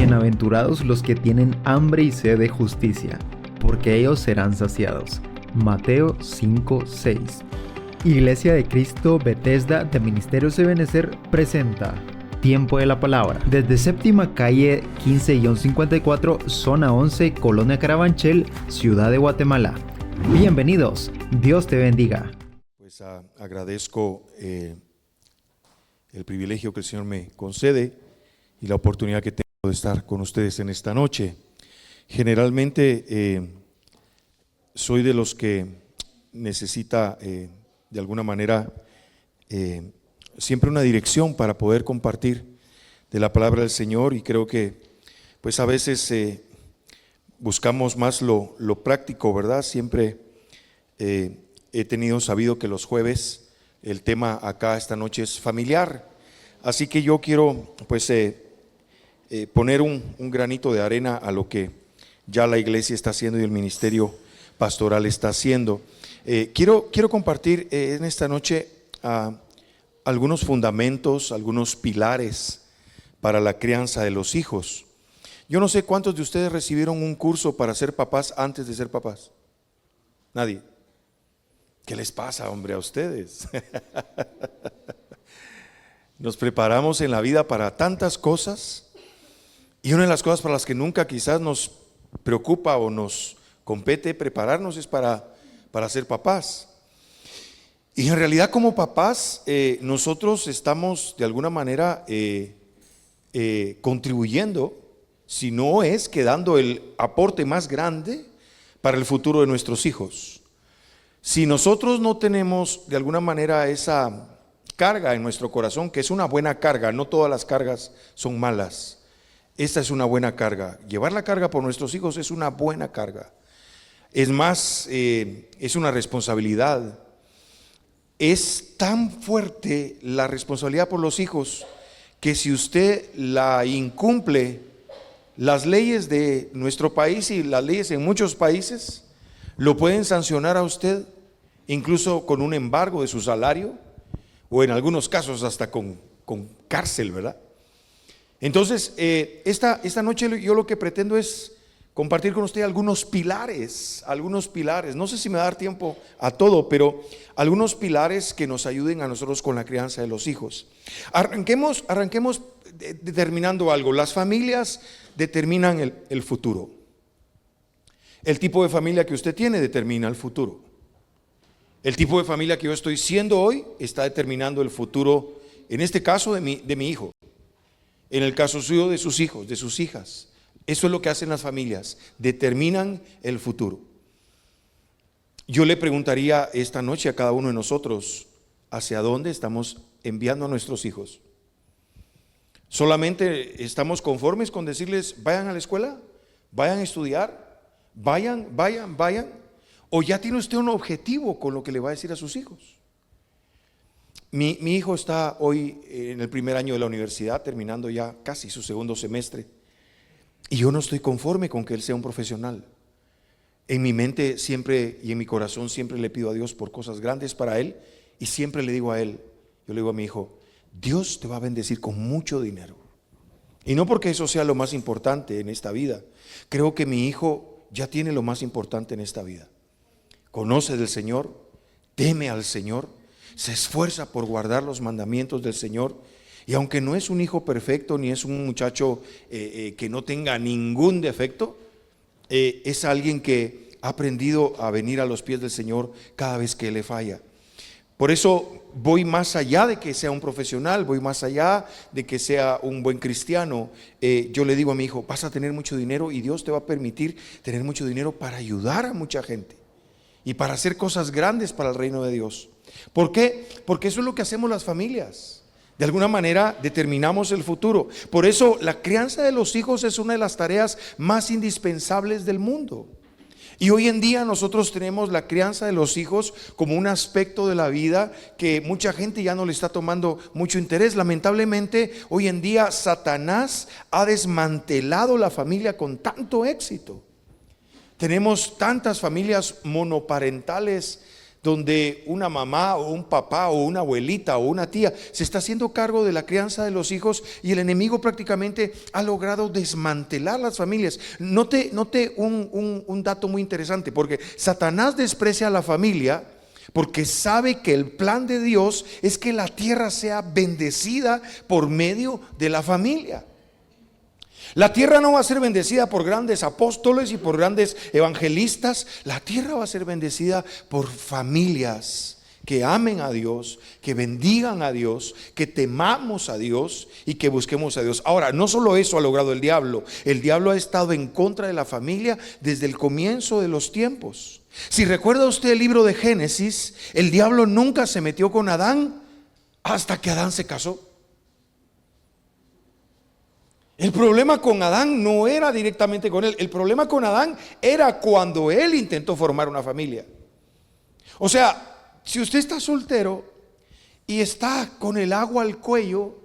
Bienaventurados los que tienen hambre y sed de justicia, porque ellos serán saciados. Mateo 5:6. Iglesia de Cristo Bethesda de Ministerios Ebenezer presenta Tiempo de la Palabra. Desde Séptima Calle 15-54, Zona 11, Colonia Carabanchel, Ciudad de Guatemala. Bienvenidos, Dios te bendiga. Pues agradezco el privilegio que el Señor me concede y la oportunidad que tengo de estar con ustedes en esta noche. Generalmente soy de los que necesita de alguna manera siempre una dirección para poder compartir de la palabra del Señor, y creo que pues a veces buscamos más lo práctico, ¿verdad? Siempre he sabido que los jueves el tema acá esta noche es familiar, así que yo quiero pues poner un granito de arena a lo que ya la iglesia está haciendo y el ministerio pastoral está haciendo. Quiero compartir en esta noche algunos fundamentos, algunos pilares para la crianza de los hijos. Yo no sé cuántos de ustedes recibieron un curso para ser papás antes de ser papás. Nadie. ¿Qué les pasa, hombre, a ustedes? Nos preparamos en la vida para tantas cosas, y una de las cosas para las que nunca quizás nos preocupa o nos compete prepararnos es para ser papás. Y en realidad, como papás, nosotros estamos de alguna manera contribuyendo, si no es que dando el aporte más grande para el futuro de nuestros hijos. Si nosotros no tenemos de alguna manera esa carga en nuestro corazón, que es una buena carga, no todas las cargas son malas, esta es una buena carga. Llevar la carga por nuestros hijos es una buena carga. Es más, es una responsabilidad. Es tan fuerte la responsabilidad por los hijos que si usted la incumple, las leyes de nuestro país y las leyes en muchos países lo pueden sancionar a usted, incluso con un embargo de su salario, o en algunos casos hasta con cárcel, ¿verdad? Entonces, esta noche yo lo que pretendo es compartir con usted algunos pilares, no sé si me va a dar tiempo a todo, pero algunos pilares que nos ayuden a nosotros con la crianza de los hijos. Arranquemos determinando algo. Las familias determinan el futuro. El tipo de familia que usted tiene determina el futuro. El tipo de familia que yo estoy siendo hoy está determinando el futuro, en este caso de mi hijo, en el caso suyo de sus hijos, de sus hijas. Eso es lo que hacen las familias, determinan el futuro. Yo le preguntaría esta noche a cada uno de nosotros, ¿hacia dónde estamos enviando a nuestros hijos? ¿Solamente estamos conformes con decirles vayan a la escuela, vayan a estudiar, vayan? ¿O ya tiene usted un objetivo con lo que le va a decir a sus hijos? Mi hijo está hoy en el primer año de la universidad, terminando ya casi su segundo semestre, y yo no estoy conforme con que él sea un profesional. En mi mente siempre y en mi corazón siempre le pido a Dios por cosas grandes para él, y siempre le digo a él, yo le digo a mi hijo, Dios te va a bendecir con mucho dinero. Y no porque eso sea lo más importante en esta vida, creo que mi hijo ya tiene lo más importante en esta vida. Conoce del Señor, teme al Señor, se esfuerza por guardar los mandamientos del Señor, y aunque no es un hijo perfecto ni es un muchacho que no tenga ningún defecto, es alguien que ha aprendido a venir a los pies del Señor cada vez que le falla. Por eso voy más allá de que sea un profesional, voy más allá de que sea un buen cristiano. Yo le digo a mi hijo, vas a tener mucho dinero y Dios te va a permitir tener mucho dinero para ayudar a mucha gente y para hacer cosas grandes para el reino de Dios. ¿Por qué? Porque eso es lo que hacemos las familias. De alguna manera determinamos el futuro. Por eso la crianza de los hijos es una de las tareas más indispensables del mundo. Y hoy en día nosotros tenemos la crianza de los hijos como un aspecto de la vida que mucha gente ya no le está tomando mucho interés. Lamentablemente, hoy en día Satanás ha desmantelado la familia con tanto éxito. Tenemos tantas familias monoparentales donde una mamá o un papá o una abuelita o una tía se está haciendo cargo de la crianza de los hijos y el enemigo prácticamente ha logrado desmantelar las familias. Note un dato muy interesante, porque Satanás desprecia a la familia porque sabe que el plan de Dios es que la tierra sea bendecida por medio de la familia. La tierra no va a ser bendecida por grandes apóstoles y por grandes evangelistas. La tierra va a ser bendecida por familias que amen a Dios, que bendigan a Dios, que temamos a Dios y que busquemos a Dios. Ahora, no solo eso ha logrado el diablo. El diablo ha estado en contra de la familia desde el comienzo de los tiempos. Si recuerda usted el libro de Génesis, el diablo nunca se metió con Adán hasta que Adán se casó. El problema con Adán no era directamente con él. El problema con Adán era cuando él intentó formar una familia. O sea, si usted está soltero y está con el agua al cuello,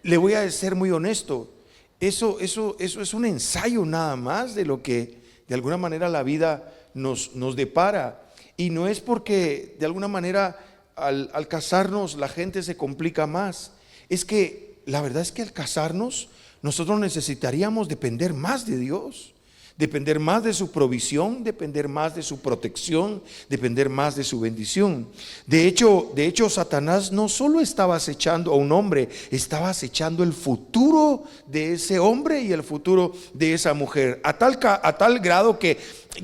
le voy a ser muy honesto, eso es un ensayo nada más de lo que de alguna manera la vida nos depara. Y no es porque de alguna manera al casarnos la gente se complica más. Es que la verdad es que al casarnos nosotros necesitaríamos depender más de Dios, depender más de su provisión, depender más de su protección, depender más de su bendición. De hecho, Satanás no solo estaba acechando a un hombre, estaba acechando el futuro de ese hombre y el futuro de esa mujer, a tal grado que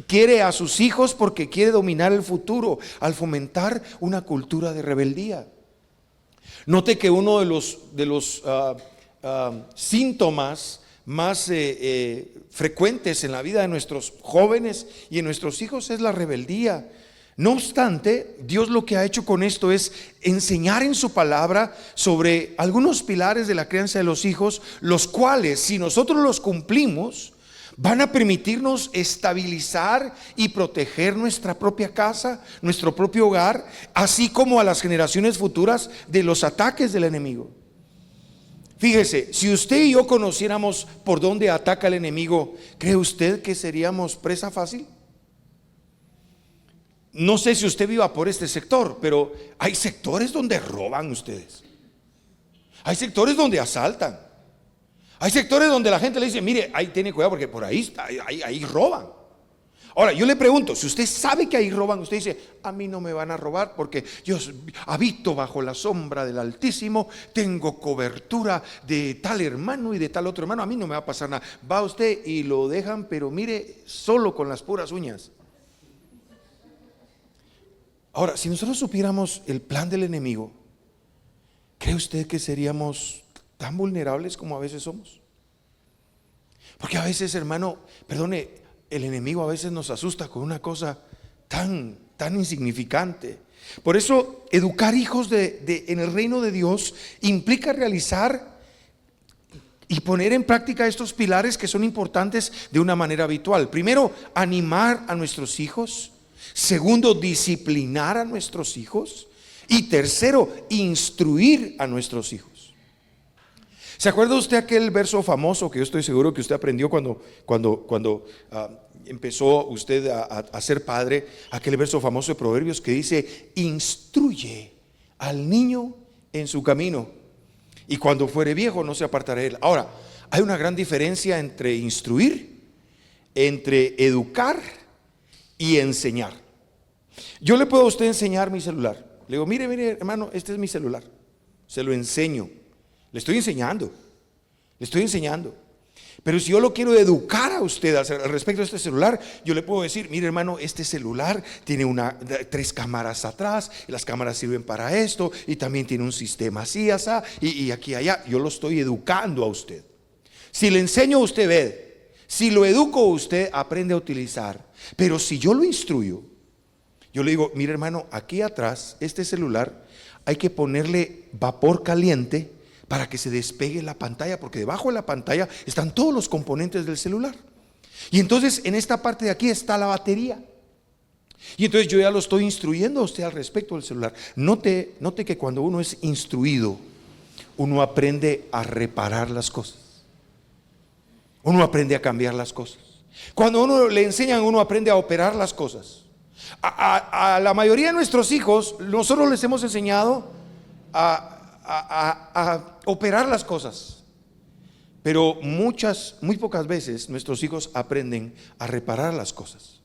quiere a sus hijos porque quiere dominar el futuro al fomentar una cultura de rebeldía. Note que uno de los síntomas más frecuentes en la vida de nuestros jóvenes y en nuestros hijos es la rebeldía. No obstante, Dios lo que ha hecho con esto es enseñar en su palabra sobre algunos pilares de la crianza de los hijos, los cuales, si nosotros los cumplimos, van a permitirnos estabilizar y proteger nuestra propia casa, nuestro propio hogar, así como a las generaciones futuras de los ataques del enemigo. Fíjese, si usted y yo conociéramos por dónde ataca el enemigo, ¿cree usted que seríamos presa fácil? No sé si usted viva por este sector, pero hay sectores donde roban ustedes. Hay sectores donde asaltan. Hay sectores donde la gente le dice, mire, ahí tiene cuidado porque por ahí roban. Ahora, yo le pregunto, si usted sabe que ahí roban, usted dice, a mí no me van a robar porque yo habito bajo la sombra del Altísimo, tengo cobertura de tal hermano y de tal otro hermano, a mí no me va a pasar nada. Va usted y lo dejan, pero mire, solo con las puras uñas. Ahora, si nosotros supiéramos el plan del enemigo, ¿cree usted que seríamos tan vulnerables como a veces somos? Porque a veces, hermano, perdone, el enemigo a veces nos asusta con una cosa tan insignificante. Por eso, educar hijos en el reino de Dios implica realizar y poner en práctica estos pilares que son importantes de una manera habitual. Primero, animar a nuestros hijos. Segundo, disciplinar a nuestros hijos. Y tercero, instruir a nuestros hijos. ¿Se acuerda usted aquel verso famoso que yo estoy seguro que usted aprendió cuando empezó usted a ser padre? Aquel verso famoso de Proverbios que dice, instruye al niño en su camino y cuando fuere viejo no se apartará de él. Ahora, hay una gran diferencia entre instruir, entre educar y enseñar. Yo le puedo a usted enseñar mi celular. Le digo, mire hermano, este es mi celular. Se lo enseño. Le estoy enseñando. Pero si yo lo quiero educar a usted al respecto de este celular, yo le puedo decir, mire hermano, este celular tiene 3 cámaras atrás, y las cámaras sirven para esto, y también tiene un sistema así, así, y aquí allá. Yo lo estoy educando a usted. Si le enseño a usted, ve. Si lo educo a usted, aprende a utilizar. Pero si yo lo instruyo, yo le digo, mire hermano, aquí atrás, este celular, hay que ponerle vapor caliente para que se despegue la pantalla, porque debajo de la pantalla están todos los componentes del celular. Y entonces en esta parte de aquí está la batería. Y entonces yo ya lo estoy instruyendo a usted al respecto del celular. Note que cuando uno es instruido, uno aprende a reparar las cosas. Uno aprende a cambiar las cosas. Cuando uno le enseñan, uno aprende a operar las cosas. A la mayoría de nuestros hijos, nosotros les hemos enseñado a operar las cosas, pero muy pocas veces nuestros hijos aprenden a reparar las cosas.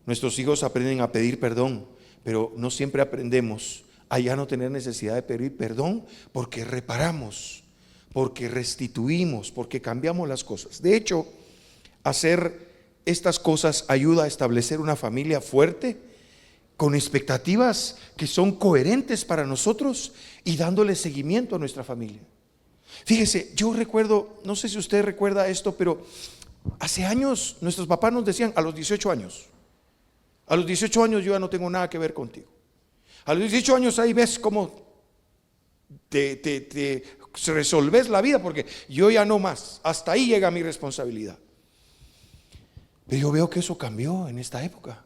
Nuestros hijos aprenden a pedir perdón, pero no siempre aprendemos a ya no tener necesidad de pedir perdón, porque reparamos, porque restituimos, porque cambiamos las cosas. De hecho, hacer estas cosas ayuda a establecer una familia fuerte, con expectativas que son coherentes para nosotros y dándole seguimiento a nuestra familia. Fíjese, yo recuerdo, no sé si usted recuerda esto, pero hace años nuestros papás nos decían, a los 18 años yo ya no tengo nada que ver contigo. A los 18 años ahí ves cómo te resolves la vida, porque yo ya no más, hasta ahí llega mi responsabilidad. Pero yo veo que eso cambió en esta época.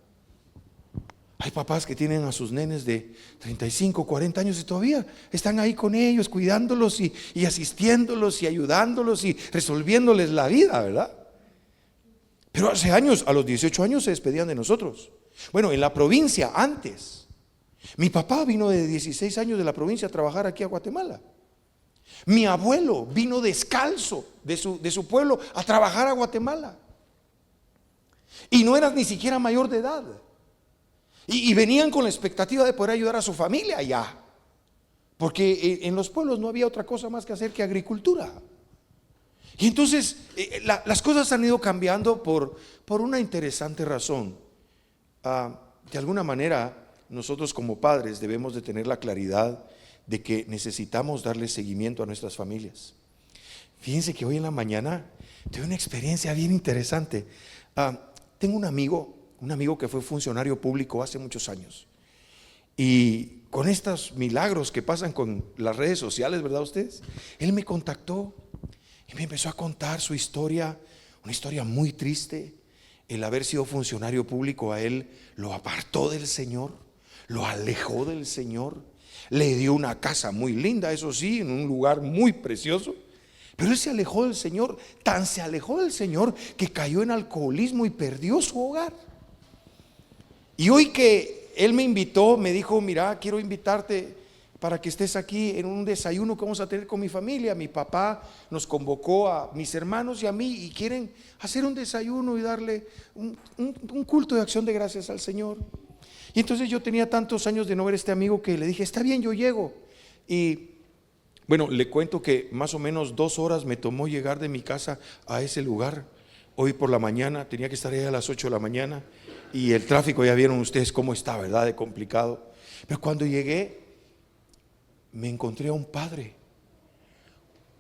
Hay papás que tienen a sus nenes de 35, 40 años y todavía están ahí con ellos, cuidándolos y asistiéndolos y ayudándolos y resolviéndoles la vida, ¿verdad? Pero hace años, a los 18 años se despedían de nosotros. Bueno, en la provincia antes, mi papá vino de 16 años de la provincia a trabajar aquí a Guatemala. Mi abuelo vino descalzo de su pueblo a trabajar a Guatemala. Y no eras ni siquiera mayor de edad. Y venían con la expectativa de poder ayudar a su familia allá, porque en los pueblos no había otra cosa más que hacer que agricultura. Y entonces las cosas han ido cambiando por una interesante razón. De alguna manera nosotros como padres debemos de tener la claridad de que necesitamos darle seguimiento a nuestras familias. Fíjense que hoy en la mañana tuve una experiencia bien interesante. Tengo un amigo que fue funcionario público hace muchos años, y con estos milagros que pasan con las redes sociales, ¿verdad ustedes? Él me contactó y me empezó a contar su historia, una historia muy triste. El haber sido funcionario público a él lo apartó del Señor, lo alejó del Señor. Le dio una casa muy linda, eso sí, en un lugar muy precioso, pero él se alejó del Señor, tan se alejó del Señor que cayó en alcoholismo y perdió su hogar. Y hoy que él me invitó, me dijo: mira, quiero invitarte para que estés aquí en un desayuno que vamos a tener con mi familia. Mi papá nos convocó a mis hermanos y a mí, y quieren hacer un desayuno y darle un culto de acción de gracias al Señor. Y entonces yo tenía tantos años de no ver a este amigo que le dije: está bien, yo llego. Y bueno, le cuento que más o menos 2 horas me tomó llegar de mi casa a ese lugar. Hoy por la mañana tenía que estar ahí a las 8 de la mañana, y el tráfico, ya vieron ustedes cómo está, ¿verdad? De complicado. Pero cuando llegué, me encontré a un padre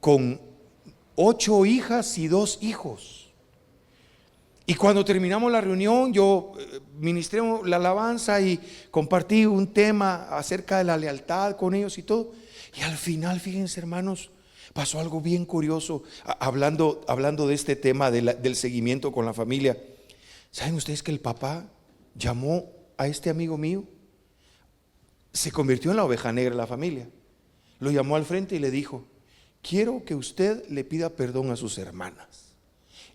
con 8 hijas y 2 hijos. Y cuando terminamos la reunión, yo ministré la alabanza y compartí un tema acerca de la lealtad con ellos y todo. Y al final, fíjense, hermanos, pasó algo bien curioso, hablando de este tema del seguimiento con la familia. ¿Saben ustedes que el papá llamó a este amigo mío? Se convirtió en la oveja negra de la familia. Lo llamó al frente y le dijo: quiero que usted le pida perdón a sus hermanas.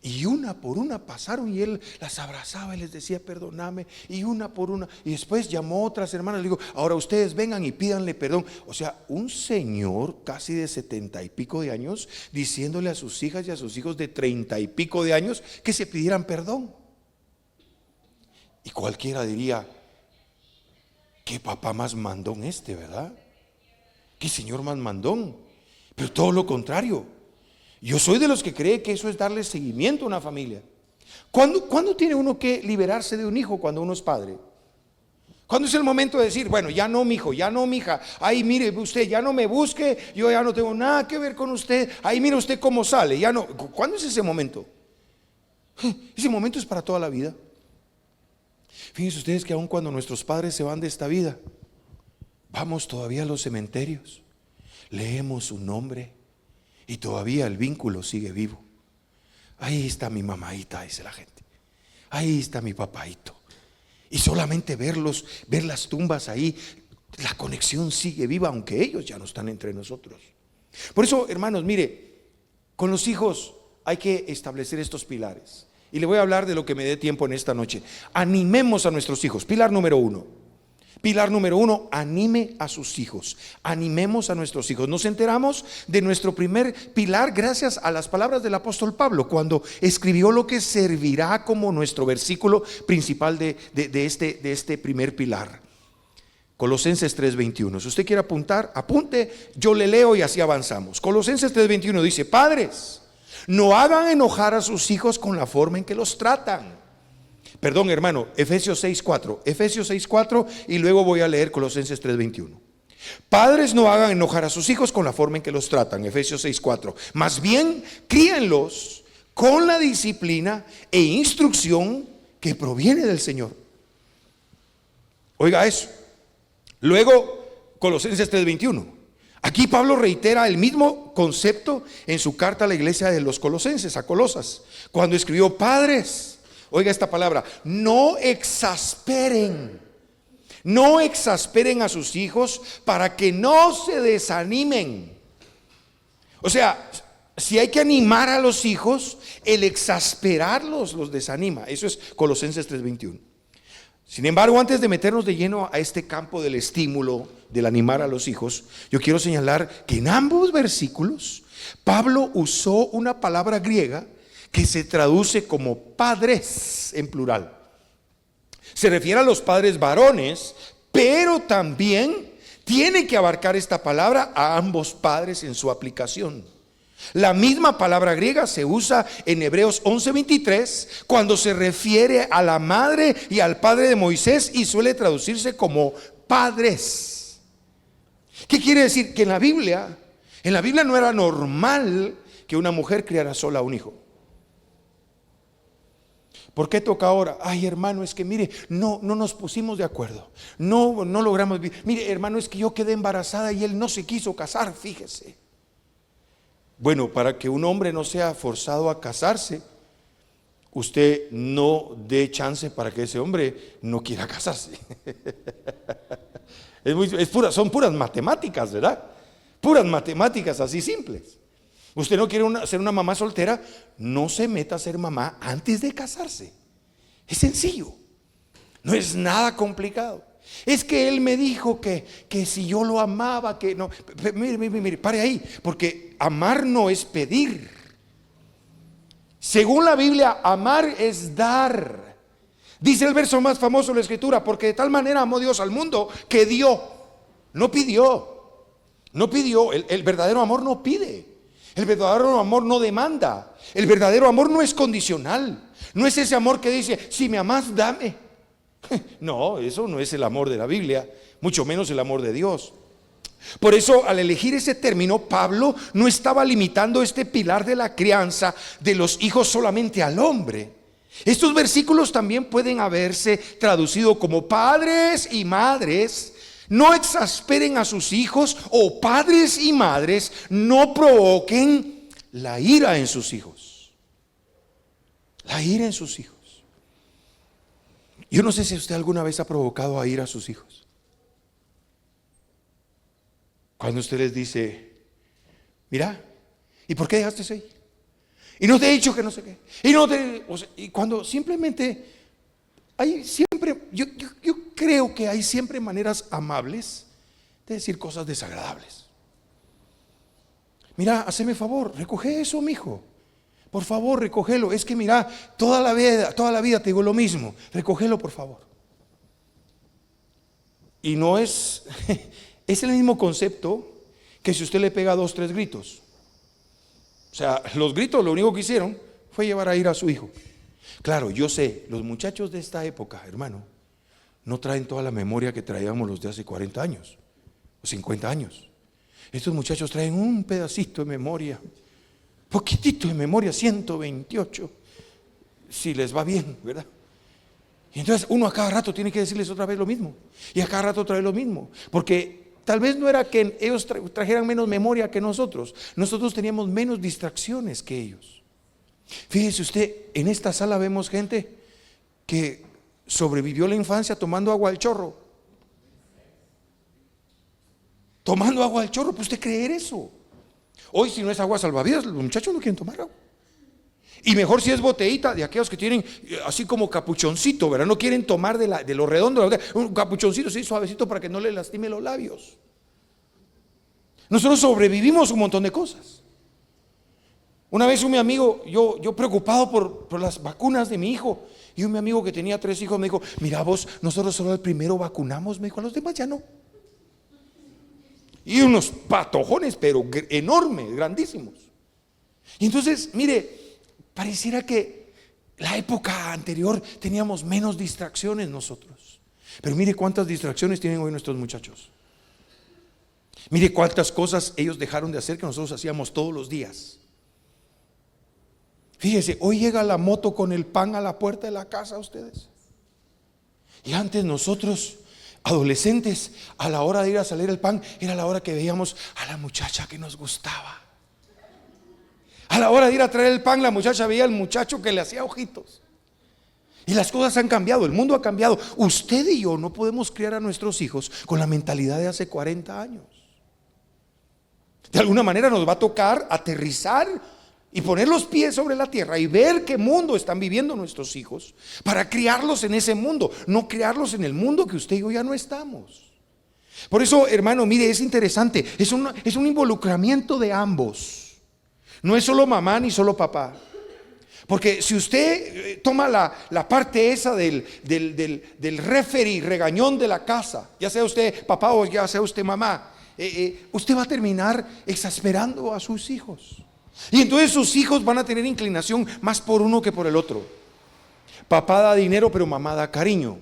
Y una por una pasaron, y él las abrazaba y les decía: perdóname, y una por una. Y después llamó a otras hermanas y le dijo: ahora ustedes vengan y pídanle perdón. O sea, un señor casi de 70 y pico de años diciéndole a sus hijas y a sus hijos de 30 y pico de años que se pidieran perdón. Y cualquiera diría: qué papá más mandón este, ¿verdad? Qué señor más mandón. Pero todo lo contrario. Yo soy de los que cree que eso es darle seguimiento a una familia. ¿Cuándo tiene uno que liberarse de un hijo cuando uno es padre? ¿Cuándo es el momento de decir: bueno, ya no, mi hijo, ya no, mi hija, ahí mire usted, ya no me busque, yo ya no tengo nada que ver con usted, ahí mire usted cómo sale, ya no? ¿Cuándo es ese momento? Ese momento es para toda la vida. Fíjense ustedes que aun cuando nuestros padres se van de esta vida, vamos todavía a los cementerios, leemos su nombre y todavía el vínculo sigue vivo. Ahí está mi mamadita, dice la gente. Ahí está mi papaito. Y solamente verlos, ver las tumbas ahí, la conexión sigue viva, aunque ellos ya no están entre nosotros. Por eso, hermanos, mire, con los hijos hay que establecer estos pilares. Y le voy a hablar de lo que me dé tiempo en esta noche. Animemos a nuestros hijos. Pilar número uno. Pilar número uno, anime a sus hijos. Animemos a nuestros hijos. Nos enteramos de nuestro primer pilar gracias a las palabras del apóstol Pablo, cuando escribió lo que servirá como nuestro versículo principal de este primer pilar. Colosenses 3:21. Si usted quiere apuntar, apunte, yo le leo y así avanzamos. Colosenses 3:21 dice: padres, no hagan enojar a sus hijos con la forma en que los tratan. Perdón, hermano, Efesios 6:4 y luego voy a leer Colosenses 3:21. Padres, no hagan enojar a sus hijos con la forma en que los tratan, Efesios 6:4. Más bien, críenlos con la disciplina e instrucción que proviene del Señor. Oiga eso. Luego, Colosenses 3:21. Aquí Pablo reitera el mismo concepto en su carta a la iglesia de los Colosenses, a Colosas, cuando escribió: padres, oiga esta palabra, no exasperen a sus hijos para que no se desanimen. O sea, si hay que animar a los hijos, el exasperarlos los desanima. Eso es Colosenses 3:21. Sin embargo, antes de meternos de lleno a este campo del estímulo, del animar a los hijos, yo quiero señalar que en ambos versículos Pablo usó una palabra griega que se traduce como padres en plural. Se refiere a los padres varones, pero también tiene que abarcar esta palabra a ambos padres en su aplicación. La misma palabra griega se usa en Hebreos 11:23 cuando se refiere a la madre y al padre de Moisés y suele traducirse como padres. ¿Qué quiere decir? Que en la Biblia no era normal que una mujer criara sola a un hijo. ¿Por qué toca ahora? Ay, hermano, es que mire, no nos pusimos de acuerdo. No logramos vivir. Mire, hermano, es que yo quedé embarazada y él no se quiso casar, fíjese. Bueno, para que un hombre no sea forzado a casarse, usted no dé chance para que ese hombre no quiera casarse. Son puras matemáticas, ¿verdad? Puras matemáticas así simples. Usted no quiere ser una mamá soltera, no se meta a ser mamá antes de casarse. Es sencillo, no es nada complicado. Es que él me dijo que si yo lo amaba, que no. Mire, pare ahí, porque amar no es pedir. Según la Biblia, amar es dar. Dice el verso más famoso de la Escritura: porque de tal manera amó Dios al mundo que dio, no pidió. El verdadero amor no pide. El verdadero amor no demanda. El verdadero amor no es condicional. No es ese amor que dice: si me amas, dame. No, eso no es el amor de la Biblia, mucho menos el amor de Dios. Por eso, al elegir ese término, Pablo no estaba limitando este pilar de la crianza de los hijos solamente al hombre. Estos versículos también pueden haberse traducido como: padres y madres, no exasperen a sus hijos, o padres y madres, no provoquen la ira en sus hijos. La ira en sus hijos. Yo no sé si usted alguna vez ha provocado a ira a sus hijos. Cuando usted les dice: mira, ¿y por qué dejaste eso ahí? Y no te he dicho que no sé qué. Y cuando simplemente hay siempre, yo creo que hay siempre maneras amables de decir cosas desagradables. Mira, haceme favor, recoge eso, mijo. Por favor, recógelo. Es que mira, toda la vida te digo lo mismo. Recógelo, por favor. Y no es el mismo concepto que si usted le pega 2, 3 gritos. O sea, los gritos lo único que hicieron fue llevar a ir a su hijo. Claro, yo sé, los muchachos de esta época, hermano, no traen toda la memoria que traíamos los de hace 40 años o 50 años. Estos muchachos traen un pedacito de memoria. Poquitito de memoria, 128, si les va bien, ¿verdad? Y entonces uno a cada rato tiene que decirles otra vez lo mismo, y a cada rato otra vez lo mismo, porque tal vez no era que ellos trajeran menos memoria que nosotros teníamos menos distracciones que ellos. Fíjese usted, en esta sala vemos gente que sobrevivió la infancia tomando agua al chorro. Tomando agua al chorro, ¿puede usted creer eso? Hoy, si no es agua salvavidas, los muchachos no quieren tomar agua. Y mejor si es botellita, de aquellos que tienen así como capuchoncito, ¿verdad? No quieren tomar de lo redondo, un capuchoncito así suavecito para que no le lastime los labios. Nosotros sobrevivimos un montón de cosas. Una vez mi amigo, yo preocupado por las vacunas de mi hijo, y un mi amigo que tenía 3 hijos me dijo: mira vos, nosotros solo al primero vacunamos, me dijo, a los demás ya no. Y unos patojones, pero enormes, grandísimos. Y entonces, mire, pareciera que la época anterior teníamos menos distracciones nosotros. Pero mire cuántas distracciones tienen hoy nuestros muchachos. Mire cuántas cosas ellos dejaron de hacer que nosotros hacíamos todos los días. Fíjese, hoy llega la moto con el pan a la puerta de la casa a ustedes. Y antes nosotros, adolescentes, a la hora de ir a salir el pan, era la hora que veíamos a la muchacha que nos gustaba. A la hora de ir a traer el pan, la muchacha veía al muchacho que le hacía ojitos. Y las cosas han cambiado, el mundo ha cambiado. Usted y yo no podemos criar a nuestros hijos con la mentalidad de hace 40 años. De alguna manera nos va a tocar aterrizar y poner los pies sobre la tierra y ver qué mundo están viviendo nuestros hijos, para criarlos en ese mundo, no criarlos en el mundo que usted y yo ya no estamos. Por eso, hermano, mire, es interesante, es un involucramiento de ambos. No es solo mamá ni solo papá. Porque si usted toma la parte esa del referee, regañón de la casa, ya sea usted papá o ya sea usted mamá, usted va a terminar exasperando a sus hijos. Y entonces sus hijos van a tener inclinación más por uno que por el otro. Papá da dinero, pero mamá da cariño.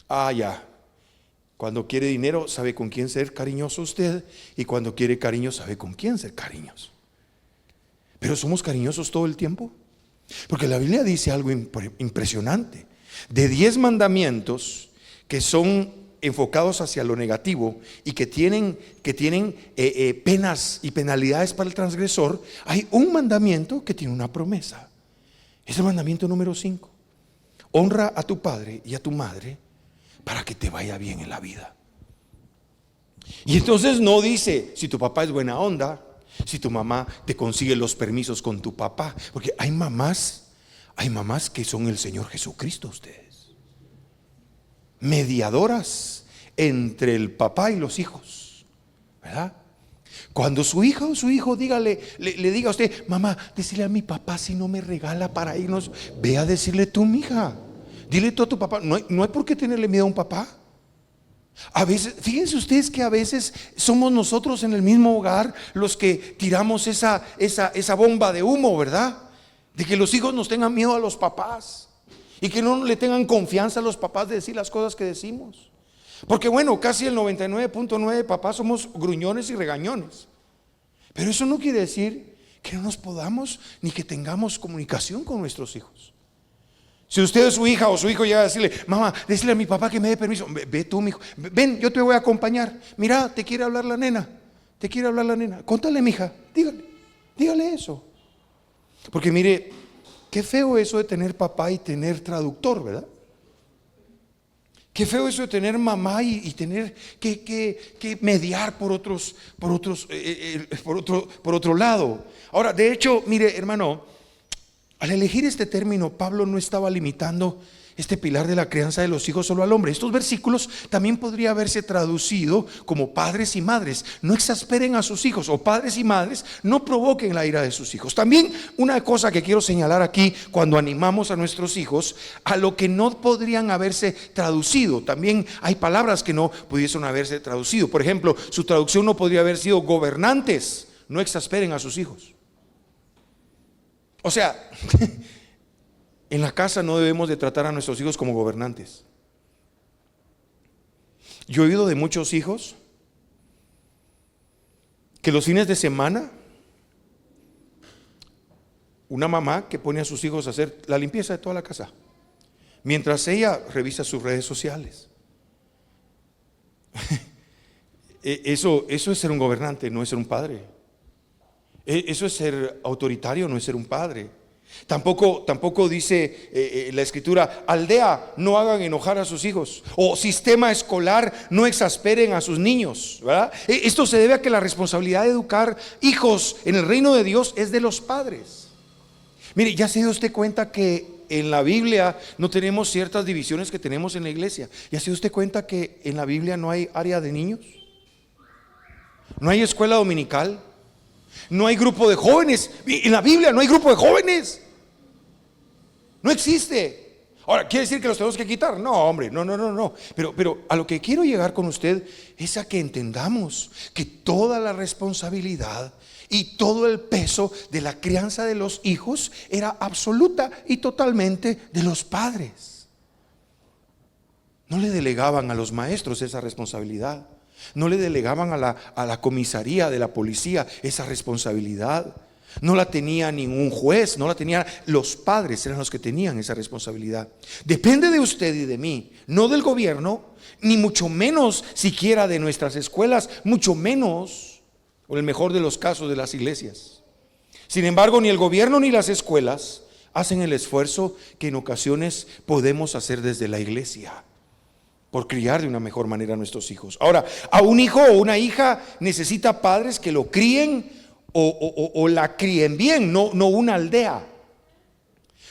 Ya. Cuando quiere dinero, sabe con quién ser cariñoso usted, y cuando quiere cariño, sabe con quién ser cariñoso. Pero ¿somos cariñosos todo el tiempo? Porque la Biblia dice algo impresionante. De 10 mandamientos que son enfocados hacia lo negativo y que tienen penas y penalidades para el transgresor, hay un mandamiento que tiene una promesa. Es el mandamiento número 5. Honra a tu padre y a tu madre para que te vaya bien en la vida. Y entonces no dice si tu papá es buena onda, si tu mamá te consigue los permisos con tu papá, porque hay mamás que son el Señor Jesucristo, ustedes, mediadoras entre el papá y los hijos, ¿verdad? Cuando su hija o su hijo le diga a usted: mamá, decirle a mi papá si no me regala para irnos, ve a decirle tú, mija, dile tú a tu papá. No hay por qué tenerle miedo a un papá. A veces, fíjense ustedes que a veces somos nosotros en el mismo hogar los que tiramos esa bomba de humo, ¿verdad? De que los hijos nos tengan miedo a los papás y que no le tengan confianza a los papás de decir las cosas que decimos. Porque bueno, casi el 99.9 de papás somos gruñones y regañones. Pero eso no quiere decir que no nos podamos ni que tengamos comunicación con nuestros hijos. Si usted es su hija o su hijo llega a decirle: mamá, decirle a mi papá que me dé permiso. Ve tú, mi hijo, ven, yo te voy a acompañar. Mira, te quiere hablar la nena. Te quiere hablar la nena. Contale, mija, dígale eso. Porque mire, qué feo eso de tener papá y tener traductor, ¿verdad? Qué feo eso de tener mamá y tener que mediar por otro lado. Ahora, de hecho, mire, hermano, al elegir este término, Pablo no estaba limitando este pilar de la crianza de los hijos solo al hombre. Estos versículos también podría haberse traducido como padres y madres: no exasperen a sus hijos, o padres y madres, no provoquen la ira de sus hijos. También una cosa que quiero señalar aquí cuando animamos a nuestros hijos a lo que no podrían haberse traducido. También hay palabras que no pudiesen haberse traducido. Por ejemplo, su traducción no podría haber sido: gobernantes, no exasperen a sus hijos. O sea, en la casa no debemos de tratar a nuestros hijos como gobernantes. Yo he oído de muchos hijos que los fines de semana, una mamá que pone a sus hijos a hacer la limpieza de toda la casa, mientras ella revisa sus redes sociales. Eso es ser un gobernante, no es ser un padre. Eso es ser autoritario, no es ser un padre. Tampoco dice la escritura: aldea, no hagan enojar a sus hijos, o sistema escolar, no exasperen a sus niños, ¿verdad? Esto se debe a que la responsabilidad de educar hijos en el reino de Dios es de los padres. Mire, ya se dio usted cuenta que en la Biblia no tenemos ciertas divisiones que tenemos en la iglesia. ¿Ya se dio usted cuenta que en la Biblia no hay área de niños? No hay escuela dominical, no hay grupo de jóvenes. En la Biblia no hay grupo de jóvenes. No existe. Ahora, ¿quiere decir que los tenemos que quitar? No, hombre, no. Pero a lo que quiero llegar con usted es a que entendamos que toda la responsabilidad y todo el peso de la crianza de los hijos era absoluta y totalmente de los padres. No le delegaban a los maestros esa responsabilidad. No le delegaban a la comisaría de la policía esa responsabilidad. No la tenía ningún juez, no la tenían los padres, eran los que tenían esa responsabilidad. Depende de usted y de mí, no del gobierno, ni mucho menos siquiera de nuestras escuelas, mucho menos, o en el mejor de los casos, de las iglesias. Sin embargo, ni el gobierno ni las escuelas hacen el esfuerzo que en ocasiones podemos hacer desde la iglesia por criar de una mejor manera a nuestros hijos. Ahora, a un hijo o una hija necesita padres que lo críen o la críen bien, no una aldea,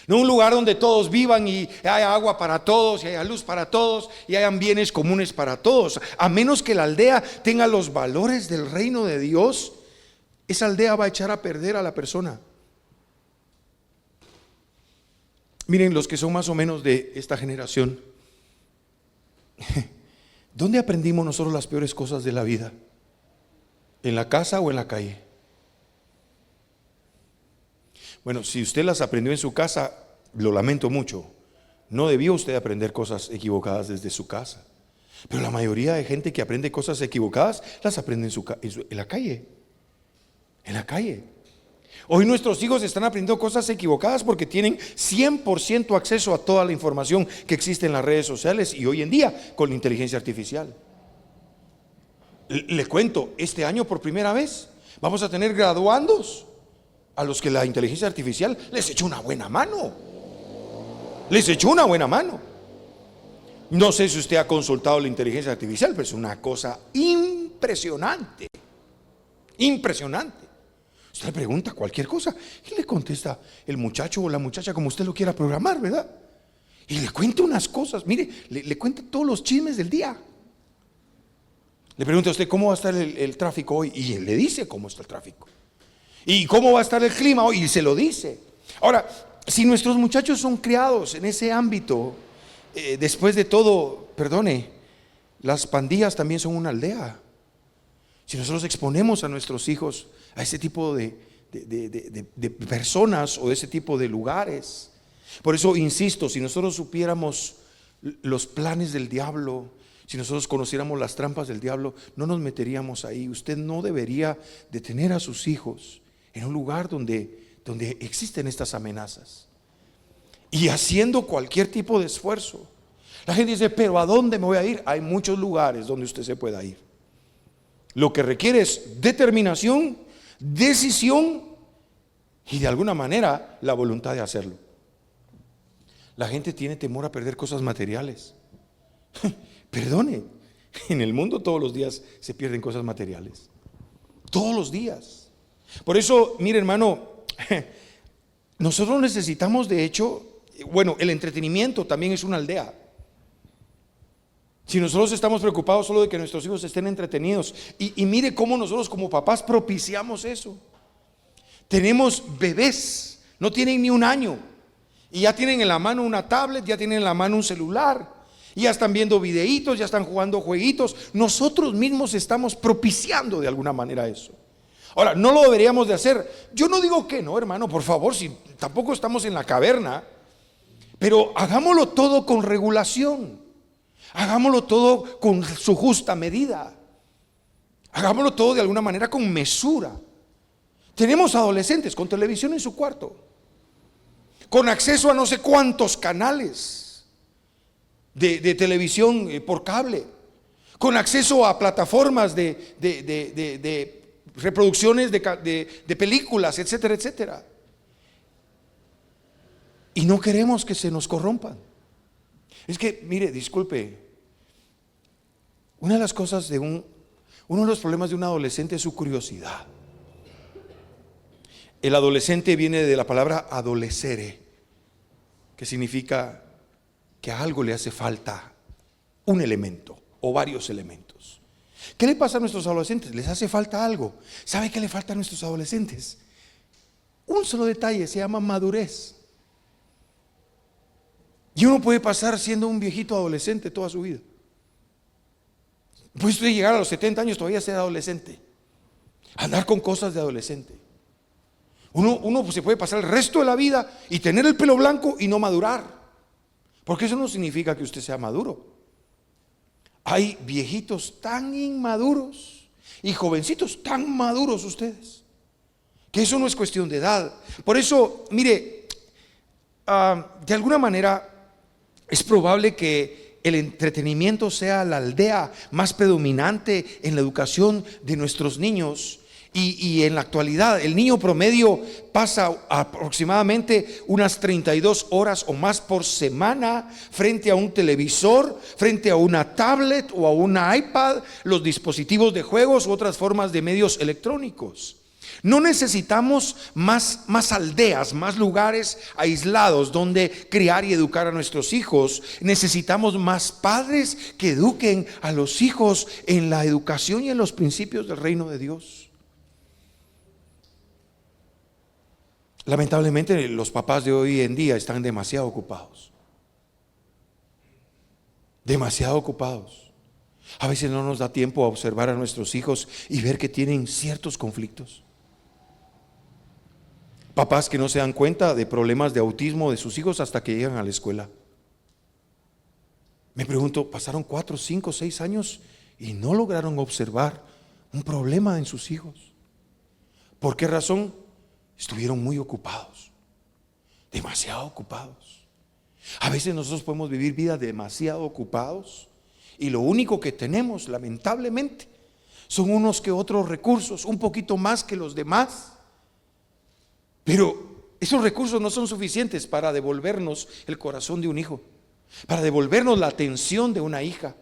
no un lugar donde todos vivan y haya agua para todos y haya luz para todos y hayan bienes comunes para todos. A menos que la aldea tenga los valores del reino de Dios, esa aldea va a echar a perder a la persona. Miren, los que son más o menos de esta generación, ¿dónde aprendimos nosotros las peores cosas de la vida? ¿En la casa o en la calle? Bueno, si usted las aprendió en su casa, lo lamento mucho. No debió usted aprender cosas equivocadas desde su casa. Pero la mayoría de gente que aprende cosas equivocadas las aprende en la calle. En la calle. Hoy nuestros hijos están aprendiendo cosas equivocadas porque tienen 100% acceso a toda la información que existe en las redes sociales y hoy en día con la inteligencia artificial. Le cuento, este año por primera vez vamos a tener graduandos a los que la inteligencia artificial les echó una buena mano. Les echó una buena mano. No sé si usted ha consultado la inteligencia artificial, pero es una cosa impresionante. Impresionante. Usted le pregunta cualquier cosa y le contesta el muchacho o la muchacha como usted lo quiera programar, ¿verdad? Y le cuenta unas cosas, mire, le cuenta todos los chismes del día. Le pregunta a usted cómo va a estar el tráfico hoy y él le dice cómo está el tráfico. ¿Y cómo va a estar el clima hoy? Y se lo dice. Ahora, si nuestros muchachos son criados en ese ámbito, después de todo, perdone, las pandillas también son una aldea. Si nosotros exponemos a nuestros hijos a ese tipo de personas o de ese tipo de lugares. Por eso insisto, si nosotros supiéramos los planes del diablo, si nosotros conociéramos las trampas del diablo, no nos meteríamos ahí. Usted no debería de tener a sus hijos en un lugar donde existen estas amenazas y haciendo cualquier tipo de esfuerzo. La gente dice, pero ¿a dónde me voy a ir? Hay muchos lugares donde usted se pueda ir. Lo que requiere es determinación, decisión y de alguna manera la voluntad de hacerlo. La gente tiene temor a perder cosas materiales. Perdone, en el mundo todos los días se pierden cosas materiales. Todos los días. Por eso, mire hermano, nosotros necesitamos de hecho, bueno, el entretenimiento también es una aldea. Si nosotros estamos preocupados solo de que nuestros hijos estén entretenidos, y mire cómo nosotros como papás propiciamos eso. Tenemos bebés, no tienen ni un año, y ya tienen en la mano una tablet, ya tienen en la mano un celular, y ya están viendo videitos, ya están jugando jueguitos. Nosotros mismos estamos propiciando de alguna manera eso. Ahora, no lo deberíamos de hacer. Yo no digo que no, hermano, por favor, si tampoco estamos en la caverna, pero hagámoslo todo con regulación. Hagámoslo todo con su justa medida. Hagámoslo todo de alguna manera con mesura. Tenemos adolescentes con televisión en su cuarto, con acceso a no sé cuántos canales de televisión por cable, con acceso a plataformas de reproducciones de películas, etcétera, etcétera. y no queremos que se nos corrompan. Es que, mire, disculpe, una de las cosas uno de los problemas de un adolescente es su curiosidad. El adolescente viene de la palabra adolecere, que significa que a algo le hace falta un elemento o varios elementos. ¿Qué le pasa a nuestros adolescentes? Les hace falta algo. ¿Sabe qué le falta a nuestros adolescentes? Un solo detalle, se llama madurez. Y uno puede pasar siendo un viejito adolescente toda su vida. Puede usted llegar a los 70 años todavía ser adolescente, andar con cosas de adolescente. Uno se puede pasar el resto de la vida y tener el pelo blanco y no madurar, porque eso no significa que usted sea maduro. Hay viejitos tan inmaduros y jovencitos tan maduros ustedes, que eso no es cuestión de edad. Por eso, mire, de alguna manera es probable que el entretenimiento sea la aldea más predominante en la educación de nuestros niños. Y en la actualidad el niño promedio pasa aproximadamente unas 32 horas o más por semana frente a un televisor, frente a una tablet o a una iPad, los dispositivos de juegos u otras formas de medios electrónicos. No necesitamos más aldeas, más lugares aislados donde criar y educar a nuestros hijos. Necesitamos más padres que eduquen a los hijos en la educación y en los principios del reino de Dios. Lamentablemente los papás de hoy en día están demasiado ocupados. Demasiado ocupados. A veces no nos da tiempo a observar a nuestros hijos y ver que tienen ciertos conflictos. Papás que no se dan cuenta de problemas de autismo de sus hijos hasta que llegan a la escuela. Me pregunto, pasaron 4, 5, 6 años y no lograron observar un problema en sus hijos. ¿Por qué razón? Estuvieron muy ocupados, demasiado ocupados. A veces nosotros podemos vivir vidas demasiado ocupados y lo único que tenemos, lamentablemente, son unos que otros recursos, un poquito más que los demás. Pero esos recursos no son suficientes para devolvernos el corazón de un hijo, para devolvernos la atención de una hija,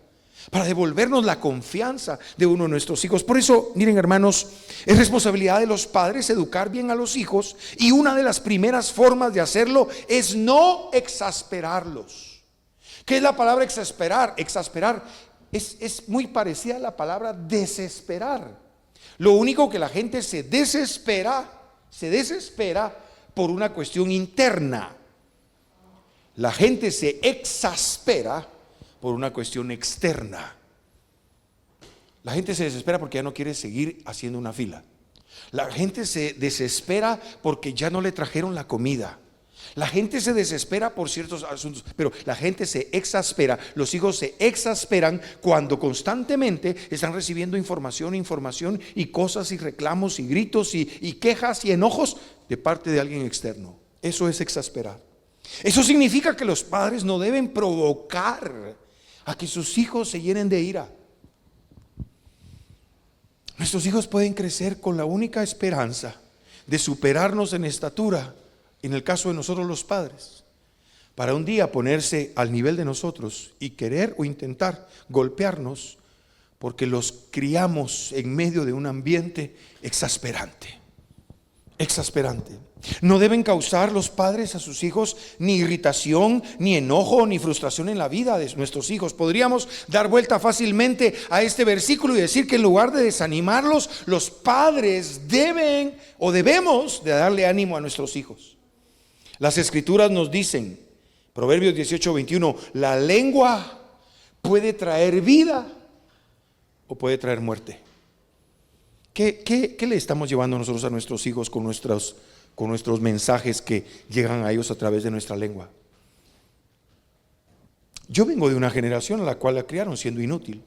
para devolvernos la confianza de uno de nuestros hijos. Por eso, miren hermanos, es responsabilidad de los padres educar bien a los hijos, y una de las primeras formas de hacerlo es no exasperarlos. ¿Qué es la palabra exasperar? Exasperar es muy parecida a la palabra desesperar. Lo único que la gente se desespera por una cuestión interna. La gente se exaspera por una cuestión externa. La gente se desespera porque ya no quiere seguir haciendo una fila. La gente se desespera porque ya no le trajeron la comida. La gente se desespera por ciertos asuntos, pero la gente se exaspera. Los hijos se exasperan cuando constantemente están recibiendo información y cosas y reclamos y gritos y quejas y enojos de parte de alguien externo. Eso es exasperar. Eso significa que los padres no deben provocar a que sus hijos se llenen de ira. Nuestros hijos pueden crecer con la única esperanza de superarnos en estatura, en el caso de nosotros los padres, para un día ponerse al nivel de nosotros y querer o intentar golpearnos porque los criamos en medio de un ambiente exasperante. No deben causar los padres a sus hijos ni irritación, ni enojo, ni frustración en la vida de nuestros hijos. Podríamos dar vuelta fácilmente a este versículo y decir que en lugar de desanimarlos, los padres debemos de darle ánimo a nuestros hijos. Las escrituras nos dicen, Proverbios 18:21, la lengua puede traer vida o puede traer muerte. ¿Qué le estamos llevando nosotros a nuestros hijos con nuestros mensajes que llegan a ellos a través de nuestra lengua? Yo vengo de una generación a la cual la criaron siendo inútil.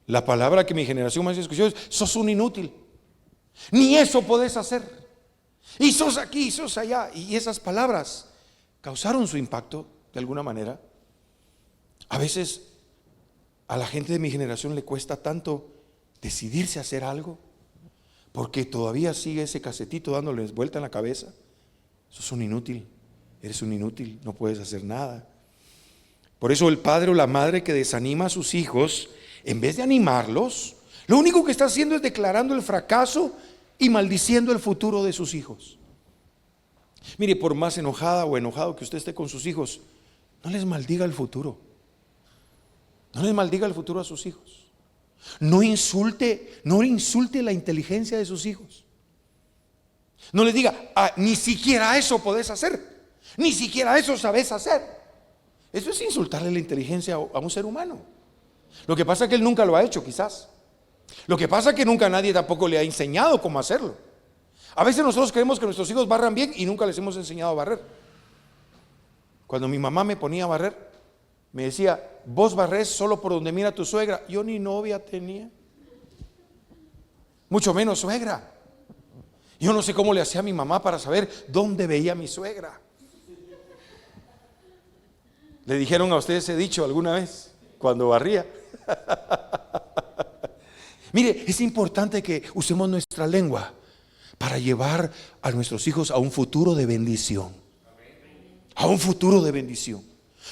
La palabra que mi generación más escuchó es: sos un inútil, ni eso podés hacer, y sos aquí, y sos allá. Y esas palabras causaron su impacto de alguna manera. A veces a la gente de mi generación le cuesta tanto decidirse a hacer algo porque todavía sigue ese casetito dándoles vuelta en la cabeza. sos un inútil, eres un inútil, no puedes hacer nada. Por eso el padre o la madre que desanima a sus hijos, en vez de animarlos, lo único que está haciendo es declarando el fracaso y maldiciendo el futuro de sus hijos. Mire, por más enojada o enojado que usted esté con sus hijos, no les maldiga el futuro. No les maldiga el futuro a sus hijos. No insulte la inteligencia de sus hijos. No les diga, ni siquiera eso podés hacer, ni siquiera eso sabés hacer. Eso es insultarle la inteligencia a un ser humano. Lo que pasa es que él nunca lo ha hecho, quizás. Lo que pasa es que nunca nadie tampoco le ha enseñado cómo hacerlo. A veces nosotros creemos que nuestros hijos barran bien y nunca les hemos enseñado a barrer. Cuando mi mamá me ponía a barrer, me decía, vos barrés solo por donde mira tu suegra. Yo ni novia tenía, mucho menos suegra. Yo no sé cómo le hacía a mi mamá para saber dónde veía a mi suegra. ¿Le dijeron a usted ese dicho alguna vez cuando barría? Mire, es importante que usemos nuestra lengua para llevar a nuestros hijos a un futuro de bendición. A un futuro de bendición.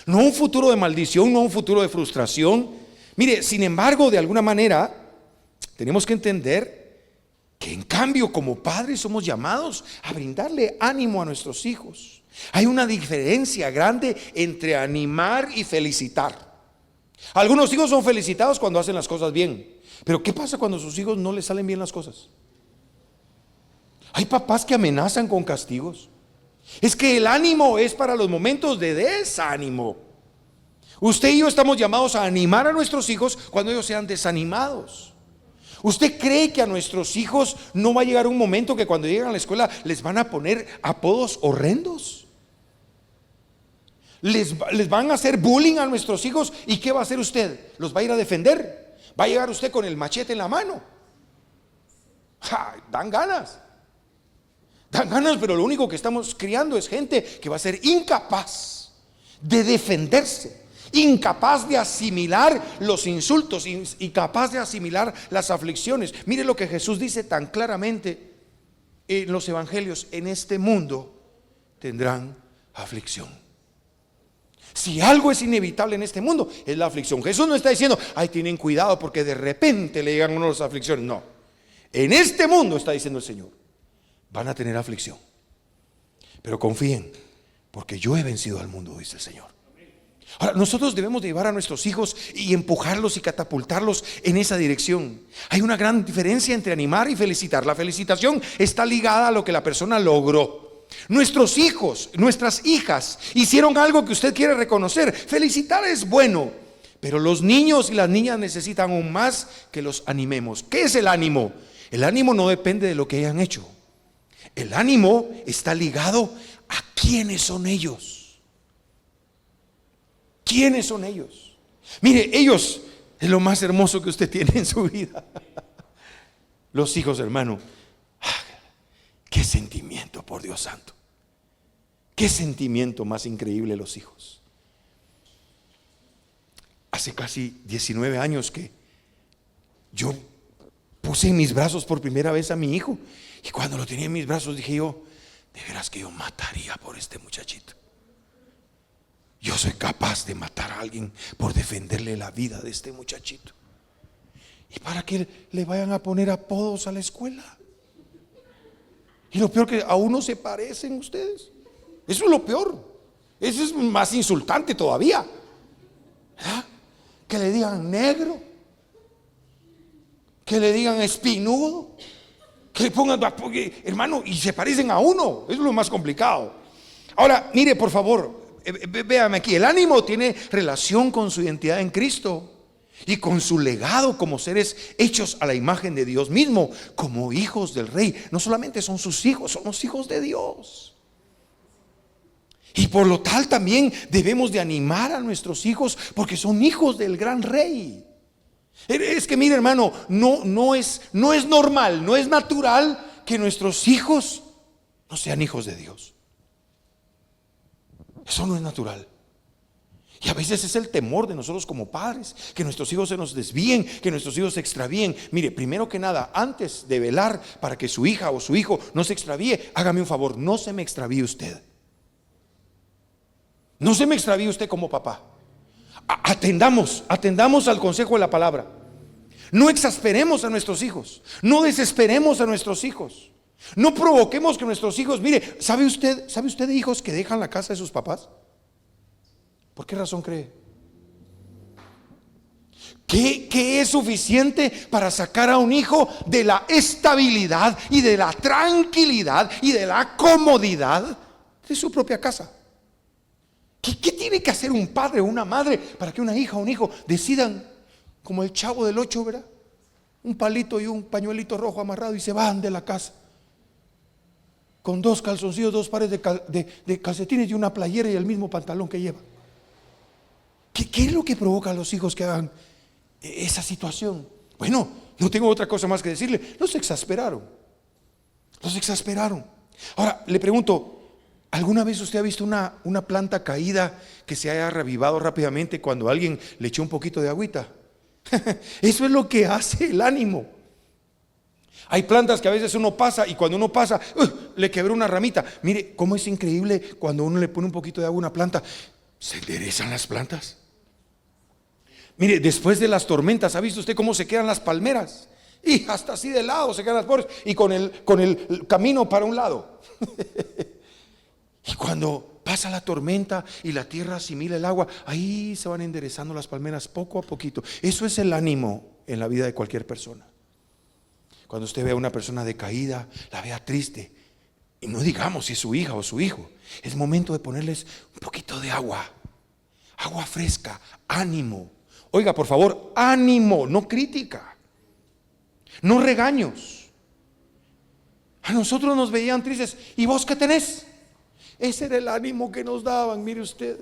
No un futuro de maldición, no un futuro de frustración. Mire, sin embargo, de alguna manera, tenemos que entender que en cambio, como padres, somos llamados a brindarle ánimo a nuestros hijos. Hay una diferencia grande entre animar y felicitar. Algunos hijos son felicitados cuando hacen las cosas bien, pero ¿qué pasa cuando a sus hijos no les salen bien las cosas? Hay papás que amenazan con castigos. Es que el ánimo es para los momentos de desánimo. Usted y yo estamos llamados a animar a nuestros hijos cuando ellos sean desanimados. ¿Usted cree que a nuestros hijos no va a llegar un momento que cuando lleguen a la escuela les van a poner apodos horrendos? Les van a hacer bullying a nuestros hijos. ¿Y qué va a hacer usted? ¿Los va a ir a defender? ¿Va a llegar usted con el machete en la mano? Dan ganas. Dan ganas, pero lo único que estamos criando es gente que va a ser incapaz de defenderse, incapaz de asimilar los insultos, incapaz de asimilar las aflicciones. Mire lo que Jesús dice tan claramente en los evangelios: en este mundo tendrán aflicción. Si algo es inevitable en este mundo, es la aflicción. Jesús no está diciendo, ay, tienen cuidado porque de repente le llegan a uno las aflicciones. No, en este mundo, está diciendo el Señor, van a tener aflicción, pero confíen, porque yo he vencido al mundo, dice el Señor. Ahora, nosotros debemos de llevar a nuestros hijos y empujarlos y catapultarlos en esa dirección. Hay una gran diferencia entre animar y felicitar. La felicitación está ligada a lo que la persona logró. Nuestros hijos, nuestras hijas hicieron algo que usted quiere reconocer. Felicitar es bueno, pero los niños y las niñas necesitan aún más que los animemos. ¿Qué es el ánimo? El ánimo no depende de lo que hayan hecho. El ánimo está ligado a quiénes son ellos. ¿Quiénes son ellos? Mire, ellos es lo más hermoso que usted tiene en su vida. Los hijos, hermano. Qué sentimiento, por Dios santo. Qué sentimiento más increíble los hijos. Hace casi 19 años que yo puse en mis brazos por primera vez a mi hijo. Y cuando lo tenía en mis brazos dije yo, de veras que yo mataría por este muchachito. Yo soy capaz de matar a alguien por defenderle la vida de este muchachito. Y para que le vayan a poner apodos a la escuela. Y lo peor que a uno se parecen ustedes. Eso es lo peor. Eso es más insultante todavía, ¿verdad? Que le digan negro, que le digan espinudo, que le pongan, hermano, y se parecen a uno. Eso es lo más complicado. Ahora, mire, por favor, véame aquí. El ánimo tiene relación con su identidad en Cristo y con su legado como seres hechos a la imagen de Dios mismo, como hijos del Rey. No solamente son sus hijos, son los hijos de Dios. Y por lo tal también debemos de animar a nuestros hijos porque son hijos del gran Rey. Es que mire, hermano, no es normal, no es natural que nuestros hijos no sean hijos de Dios. Eso no es natural. Y a veces es el temor de nosotros como padres, que nuestros hijos se nos desvíen, que nuestros hijos se extravíen. Mire, primero que nada, antes de velar para que su hija o su hijo no se extravíe, hágame un favor, no se me extravíe usted. No se me extravíe usted como papá. Atendamos al consejo de la palabra. No exasperemos a nuestros hijos, no desesperemos a nuestros hijos, no provoquemos que nuestros hijos, mire, ¿sabe usted de hijos que dejan la casa de sus papás? ¿Por qué razón cree? ¿Qué es suficiente para sacar a un hijo de la estabilidad y de la tranquilidad y de la comodidad de su propia casa? ¿Qué tiene que hacer un padre o una madre para que una hija o un hijo decidan, como el Chavo del 8, ¿verdad? Un palito y un pañuelito rojo amarrado y se van de la casa con 2 calzoncillos, 2 pares de calcetines y una playera y el mismo pantalón que lleva? ¿Qué es lo que provoca a los hijos que hagan esa situación? Bueno, no tengo otra cosa más que decirle. Los exasperaron. Ahora, le pregunto, ¿alguna vez usted ha visto una planta caída que se haya revivado rápidamente cuando alguien le echó un poquito de agüita? Eso es lo que hace el ánimo. Hay plantas que a veces uno pasa y cuando uno pasa, le quebró una ramita. Mire, cómo es increíble cuando uno le pone un poquito de agua a una planta. Se enderezan las plantas. Mire, después de las tormentas, ¿ha visto usted cómo se quedan las palmeras? Y hasta así de lado se quedan las pobres y con el camino para un lado. Y cuando pasa la tormenta y la tierra asimila el agua, ahí se van enderezando las palmeras poco a poquito. Eso es el ánimo en la vida de cualquier persona. Cuando usted ve a una persona decaída, la vea triste, y no digamos si es su hija o su hijo, es momento de ponerles un poquito de agua fresca, ánimo. Oiga, por favor, ánimo, no crítica, no regaños. A nosotros nos veían tristes. ¿Y vos qué tenés? Ese era el ánimo que nos daban, mire usted.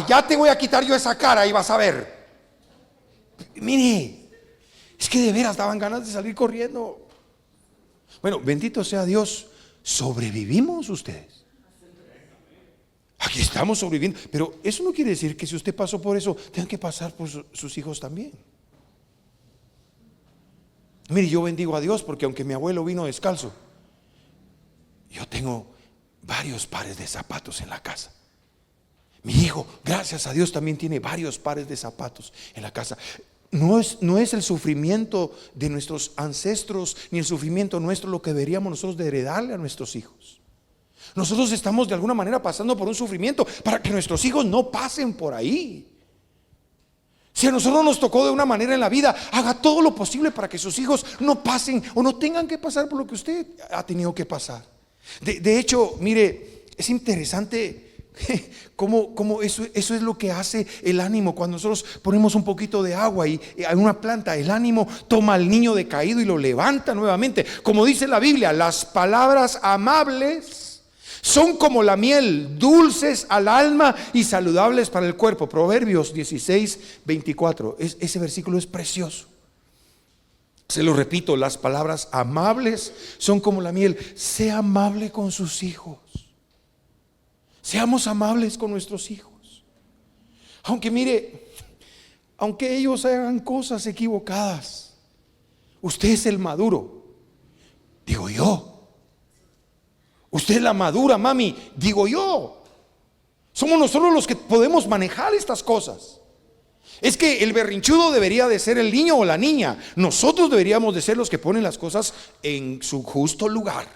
Ya te voy a quitar yo esa cara y vas a ver. Mire, es que de veras daban ganas de salir corriendo. Bueno, bendito sea Dios, sobrevivimos ustedes. Aquí estamos sobreviviendo. Pero eso no quiere decir que si usted pasó por eso, tengan que pasar por sus hijos también. Mire, yo bendigo a Dios porque aunque mi abuelo vino descalzo, yo tengo varios pares de zapatos en la casa. Mi hijo, gracias a Dios, también tiene varios pares de zapatos en la casa. No es el sufrimiento de nuestros ancestros ni el sufrimiento nuestro lo que deberíamos nosotros de heredarle a nuestros hijos. Nosotros estamos de alguna manera pasando por un sufrimiento para que nuestros hijos no pasen por ahí. Si a nosotros nos tocó de una manera en la vida, haga todo lo posible para que sus hijos no pasen o no tengan que pasar por lo que usted ha tenido que pasar. De hecho, mire, es interesante cómo eso es lo que hace el ánimo. Cuando nosotros ponemos un poquito de agua y en una planta, el ánimo toma al niño decaído y lo levanta nuevamente. Como dice la Biblia, las palabras amables son como la miel, dulces al alma y saludables para el cuerpo. Proverbios 16:24. Ese versículo es precioso. Se lo repito, las palabras amables son como la miel. Sea amable con sus hijos. Seamos amables con nuestros hijos. Aunque mire, aunque ellos hagan cosas equivocadas, usted es el maduro, digo yo. Usted es la madura, mami, digo yo. Somos nosotros los que podemos manejar estas cosas. Es que el berrinchudo debería de ser el niño o la niña. Nosotros deberíamos de ser los que ponen las cosas en su justo lugar.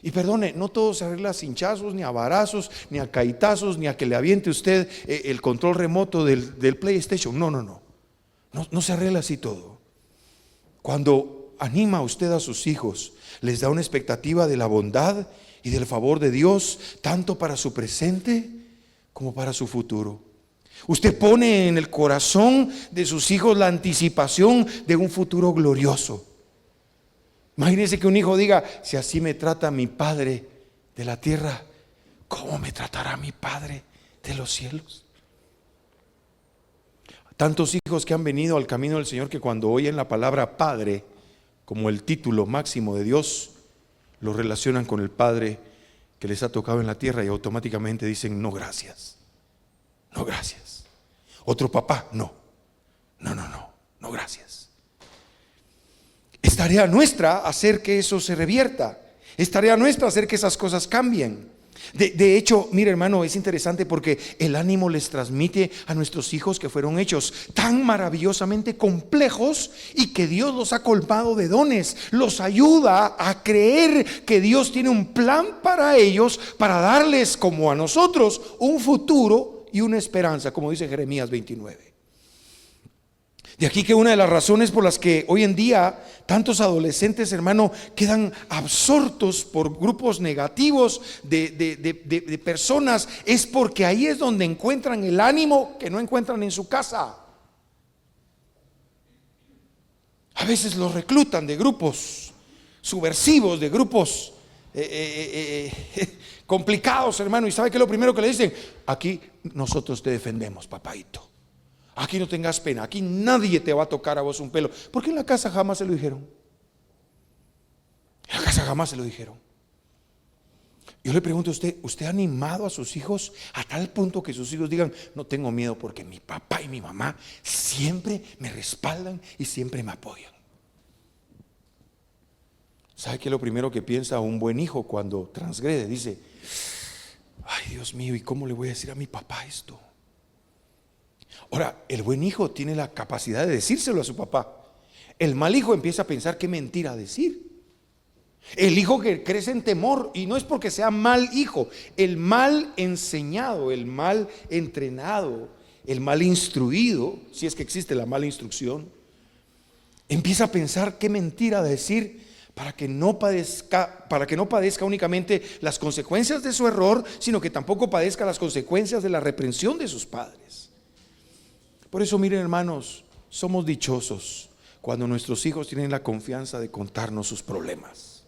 Y perdone, no todo se arregla a cinchazos, ni a varazos, ni a caitazos, ni a que le aviente usted el control remoto del PlayStation. No se arregla así todo. Cuando anima usted a sus hijos, les da una expectativa de la bondad y del favor de Dios, tanto para su presente como para su futuro. Usted pone en el corazón de sus hijos la anticipación de un futuro glorioso. Imagínense que un hijo diga: si así me trata mi Padre de la tierra, ¿cómo me tratará mi Padre de los cielos? Tantos hijos que han venido al camino del Señor que cuando oyen la palabra Padre como el título máximo de Dios, lo relacionan con el Padre que les ha tocado en la tierra y automáticamente dicen no gracias, no gracias. Otro papá, no gracias. Es tarea nuestra hacer que eso se revierta. Es tarea nuestra hacer que esas cosas cambien. De hecho, mire hermano, es interesante porque el ánimo les transmite a nuestros hijos que fueron hechos tan maravillosamente complejos y que Dios los ha colmado de dones. Los ayuda a creer que Dios tiene un plan para ellos, para darles como a nosotros un futuro y una esperanza, como dice Jeremías 29. De aquí que una de las razones por las que hoy en día tantos adolescentes, hermano, quedan absortos por grupos negativos de personas, es porque ahí es donde encuentran el ánimo que no encuentran en su casa. A veces los reclutan de grupos subversivos, de grupos complicados, hermano, y ¿sabe qué es lo primero que le dicen? Aquí nosotros te defendemos, papaito. Aquí no tengas pena, aquí nadie te va a tocar a vos un pelo. Porque en la casa jamás se lo dijeron. En la casa jamás se lo dijeron. Yo le pregunto a usted, ¿usted ha animado a sus hijos a tal punto que sus hijos digan, no tengo miedo porque mi papá y mi mamá siempre me respaldan y siempre me apoyan? ¿Sabe qué es lo primero que piensa un buen hijo cuando transgrede? Dice, ay Dios mío, ¿y cómo le voy a decir a mi papá esto? Ahora, el buen hijo tiene la capacidad de decírselo a su papá. El mal hijo empieza a pensar qué mentira decir. El hijo que crece en temor, y no es porque sea mal hijo, el mal enseñado, el mal entrenado, el mal instruido, si es que existe la mala instrucción, empieza a pensar qué mentira decir para que no padezca únicamente las consecuencias de su error, sino que tampoco padezca las consecuencias de la reprensión de sus padres. Por eso, miren hermanos, somos dichosos cuando nuestros hijos tienen la confianza de contarnos sus problemas.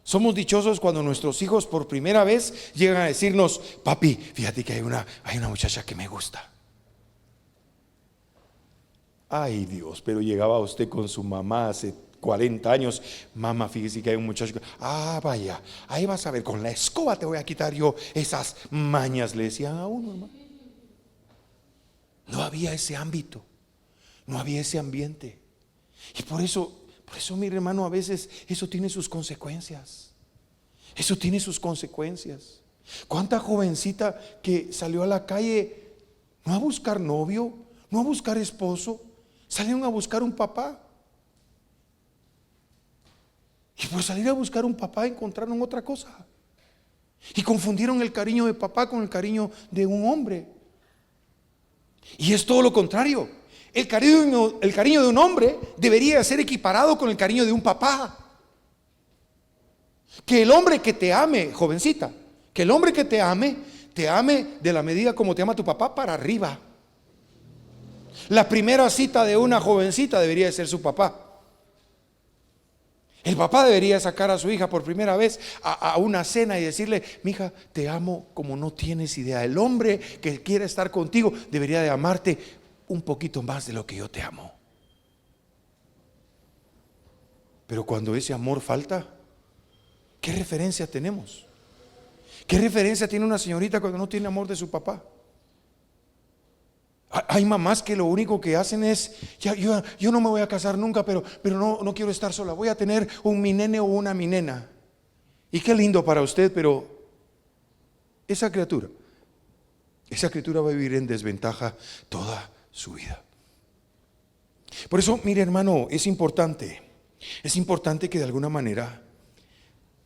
Somos dichosos cuando nuestros hijos por primera vez llegan a decirnos, papi, fíjate que hay una muchacha que me gusta. Ay Dios, pero llegaba usted con su mamá hace 40 años, mamá, fíjese que hay un muchacho, vaya, ahí vas a ver, con la escoba te voy a quitar yo esas mañas, le decían a uno, hermano. No había ese ámbito, no había ese ambiente. Y por eso, mire hermano, a veces eso tiene sus consecuencias. Eso tiene sus consecuencias. ¿Cuánta jovencita que salió a la calle no a buscar novio, no a buscar esposo, salieron a buscar un papá? Y por salir a buscar un papá encontraron otra cosa. Y confundieron el cariño de papá con el cariño de un hombre. Y es todo lo contrario. El cariño de un hombre debería ser equiparado con el cariño de un papá. Que el hombre que te ame, jovencita, que el hombre que te ame de la medida como te ama tu papá para arriba. La primera cita de una jovencita debería de ser su papá. El papá debería sacar a su hija por primera vez a una cena y decirle, mija, te amo como no tienes idea. El hombre que quiere estar contigo debería de amarte un poquito más de lo que yo te amo. Pero cuando ese amor falta, ¿qué referencia tenemos? ¿Qué referencia tiene una señorita cuando no tiene amor de su papá? Hay mamás que lo único que hacen es, yo no me voy a casar nunca, pero no quiero estar sola, voy a tener mi nene o una mi nena. Y qué lindo para usted, pero esa criatura va a vivir en desventaja toda su vida. Por eso, mire hermano, es importante que de alguna manera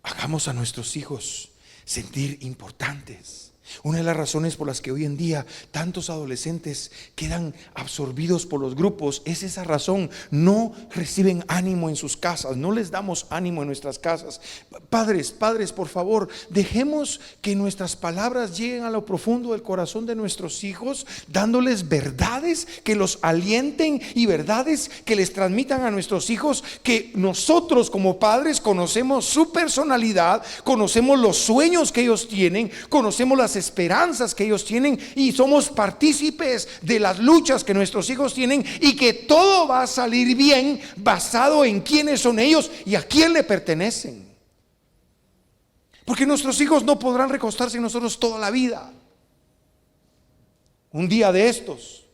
hagamos a nuestros hijos sentir importantes. Una de las razones por las que hoy en día tantos adolescentes quedan absorbidos por los grupos es esa razón. No reciben ánimo en sus casas, no les damos ánimo en nuestras casas. Padres, por favor, dejemos que nuestras palabras lleguen a lo profundo del corazón de nuestros hijos, dándoles verdades que los alienten y verdades que les transmitan a nuestros hijos que nosotros como padres conocemos su personalidad, conocemos los sueños que ellos tienen, conocemos las esperanzas que ellos tienen y somos partícipes de las luchas que nuestros hijos tienen, y que todo va a salir bien basado en quiénes son ellos y a quién le pertenecen. Porque nuestros hijos no podrán recostarse en nosotros toda la vida. Un día de estos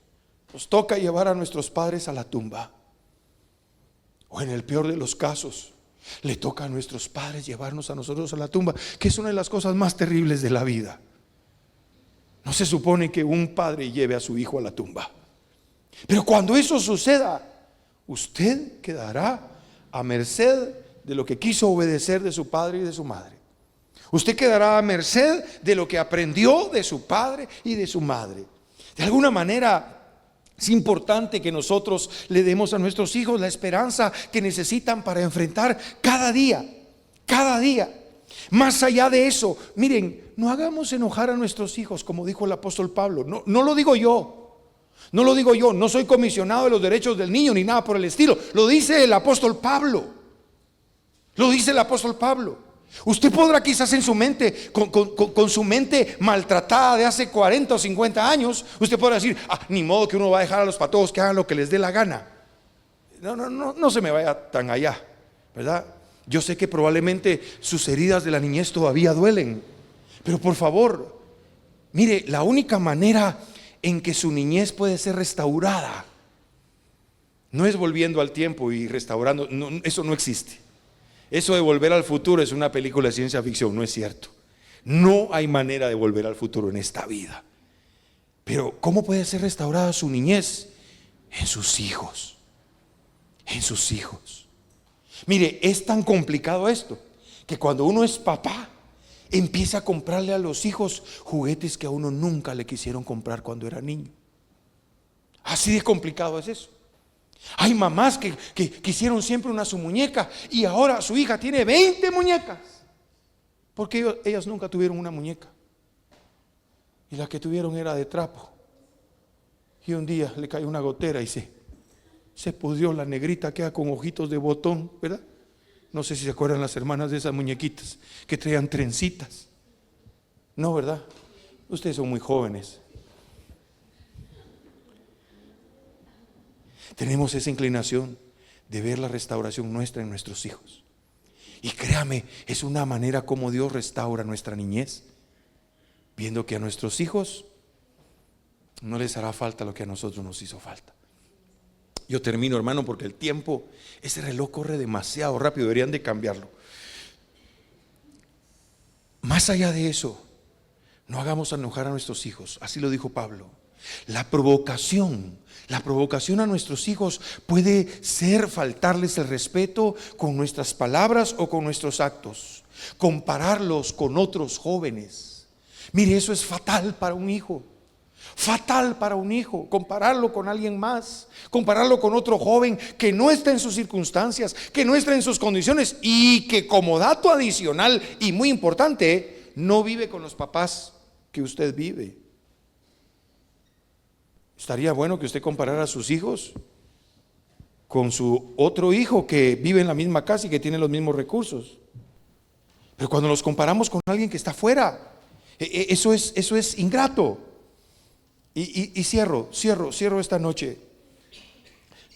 nos toca llevar a nuestros padres a la tumba. O en el peor de los casos, le toca a nuestros padres llevarnos a nosotros a la tumba, que es una de las cosas más terribles de la vida. No se supone que un padre lleve a su hijo a la tumba. Pero cuando eso suceda, usted quedará a merced de lo que quiso obedecer de su padre y de su madre. Usted quedará a merced de lo que aprendió de su padre y de su madre. De alguna manera, es importante que nosotros le demos a nuestros hijos la esperanza que necesitan para enfrentar cada día, cada día. Más allá de eso, miren, no hagamos enojar a nuestros hijos, como dijo el apóstol Pablo. No lo digo yo, no soy comisionado de los derechos del niño ni nada por el estilo. Lo dice el apóstol Pablo. Usted podrá quizás en su mente, con su mente maltratada de hace 40 o 50 años, usted podrá decir, ni modo que uno va a dejar a los patojos que hagan lo que les dé la gana. No se me vaya tan allá, ¿verdad? Yo sé que probablemente sus heridas de la niñez todavía duelen, pero por favor, mire, la única manera en que su niñez puede ser restaurada no es volviendo al tiempo y restaurando, eso no existe. Eso de volver al futuro es una película de ciencia ficción, no es cierto. No hay manera de volver al futuro en esta vida. Pero ¿cómo puede ser restaurada su niñez? En sus hijos. En sus hijos. Mire, es tan complicado esto, que cuando uno es papá, empieza a comprarle a los hijos juguetes que a uno nunca le quisieron comprar cuando era niño. Así de complicado es eso. Hay mamás que quisieron siempre una su muñeca y ahora su hija tiene 20 muñecas porque ellas nunca tuvieron una muñeca y la que tuvieron era de trapo, y un día le cayó una gotera y se pudrió la negrita, queda con ojitos de botón, ¿verdad? No sé si se acuerdan las hermanas de esas muñequitas que traían trencitas. No, ¿verdad? Ustedes son muy jóvenes. Tenemos esa inclinación de ver la restauración nuestra en nuestros hijos. Y créame, es una manera como Dios restaura nuestra niñez, viendo que a nuestros hijos no les hará falta lo que a nosotros nos hizo falta. Yo termino, hermano, porque el tiempo, ese reloj corre demasiado rápido, deberían de cambiarlo. Más allá de eso, no hagamos enojar a nuestros hijos, así lo dijo Pablo. La provocación a nuestros hijos puede ser faltarles el respeto con nuestras palabras o con nuestros actos, compararlos con otros jóvenes. Mire, eso es fatal para un hijo. Fatal para un hijo, compararlo con alguien más, compararlo con otro joven que no está en sus circunstancias, que no está en sus condiciones y que, como dato adicional y muy importante, no vive con los papás que usted vive. Estaría bueno que usted comparara a sus hijos con su otro hijo que vive en la misma casa y que tiene los mismos recursos. Pero cuando los comparamos con alguien que está afuera, eso es ingrato. Y cierro esta noche.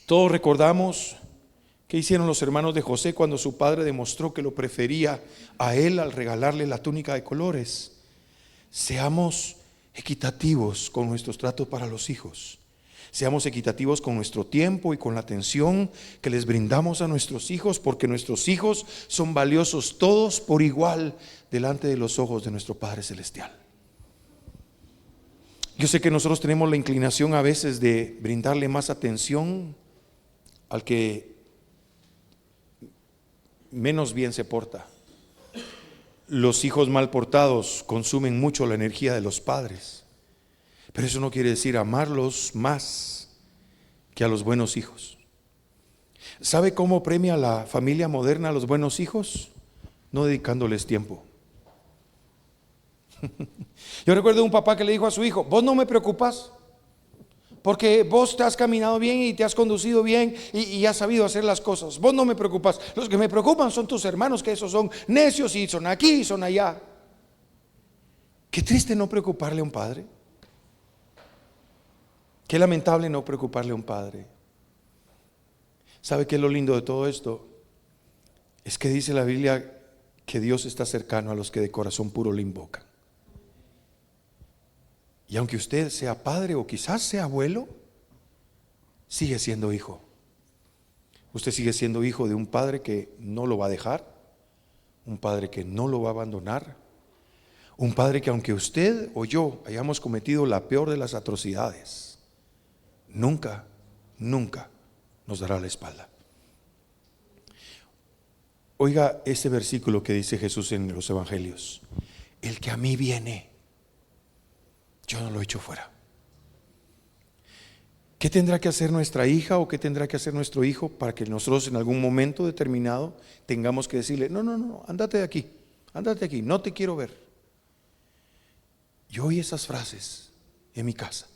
Todos recordamos qué hicieron los hermanos de José cuando su padre demostró que lo prefería a él al regalarle la túnica de colores. Seamos equitativos con nuestros tratos para los hijos. Seamos equitativos con nuestro tiempo y con la atención que les brindamos a nuestros hijos, porque nuestros hijos son valiosos todos por igual delante de los ojos de nuestro Padre Celestial. Yo sé que nosotros tenemos la inclinación a veces de brindarle más atención al que menos bien se porta. Los hijos mal portados consumen mucho la energía de los padres, pero eso no quiere decir amarlos más que a los buenos hijos. ¿Sabe cómo premia la familia moderna a los buenos hijos? No dedicándoles tiempo. Yo recuerdo un papá que le dijo a su hijo: vos no me preocupas, porque vos te has caminado bien y te has conducido bien y has sabido hacer las cosas. Vos no me preocupas. Los que me preocupan son tus hermanos, que esos son necios y son aquí y son allá. Qué triste no preocuparle a un padre. Qué lamentable no preocuparle a un padre. ¿Sabe qué es lo lindo de todo esto? Es que dice la Biblia que Dios está cercano a los que de corazón puro le invocan. Y aunque usted sea padre o quizás sea abuelo, sigue siendo hijo. Usted sigue siendo hijo de un padre que no lo va a dejar, un padre que no lo va a abandonar, un padre que aunque usted o yo hayamos cometido la peor de las atrocidades, nunca nos dará la espalda. Oiga este versículo que dice Jesús en los evangelios: el que a mí viene, yo no lo echo fuera. ¿Qué tendrá que hacer nuestra hija o qué tendrá que hacer nuestro hijo para que nosotros en algún momento determinado tengamos que decirle: no, andate de aquí, no te quiero ver? Yo oí esas frases en mi casa.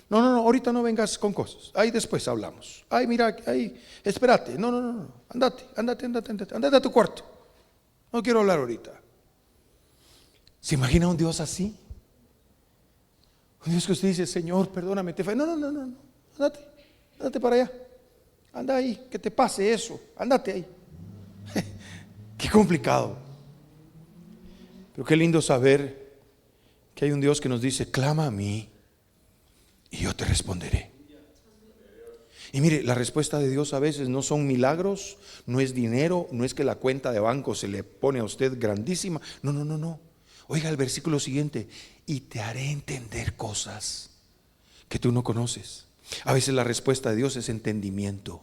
No, ahorita no vengas con cosas, ahí después hablamos. Ay, mira, ahí, espérate, no, andate a tu cuarto, no quiero hablar ahorita. ¿Se imagina un Dios así? Un Dios que usted dice: Señor, perdóname, te fallé. No, andate para allá, anda ahí, que te pase eso, andate ahí. Qué complicado. Pero qué lindo saber que hay un Dios que nos dice: clama a mí y yo te responderé. Y mire, la respuesta de Dios a veces no son milagros, no es dinero, no es que la cuenta de banco se le pone a usted grandísima. No. Oiga el versículo siguiente: y te haré entender cosas que tú no conoces. A veces la respuesta de Dios es entendimiento.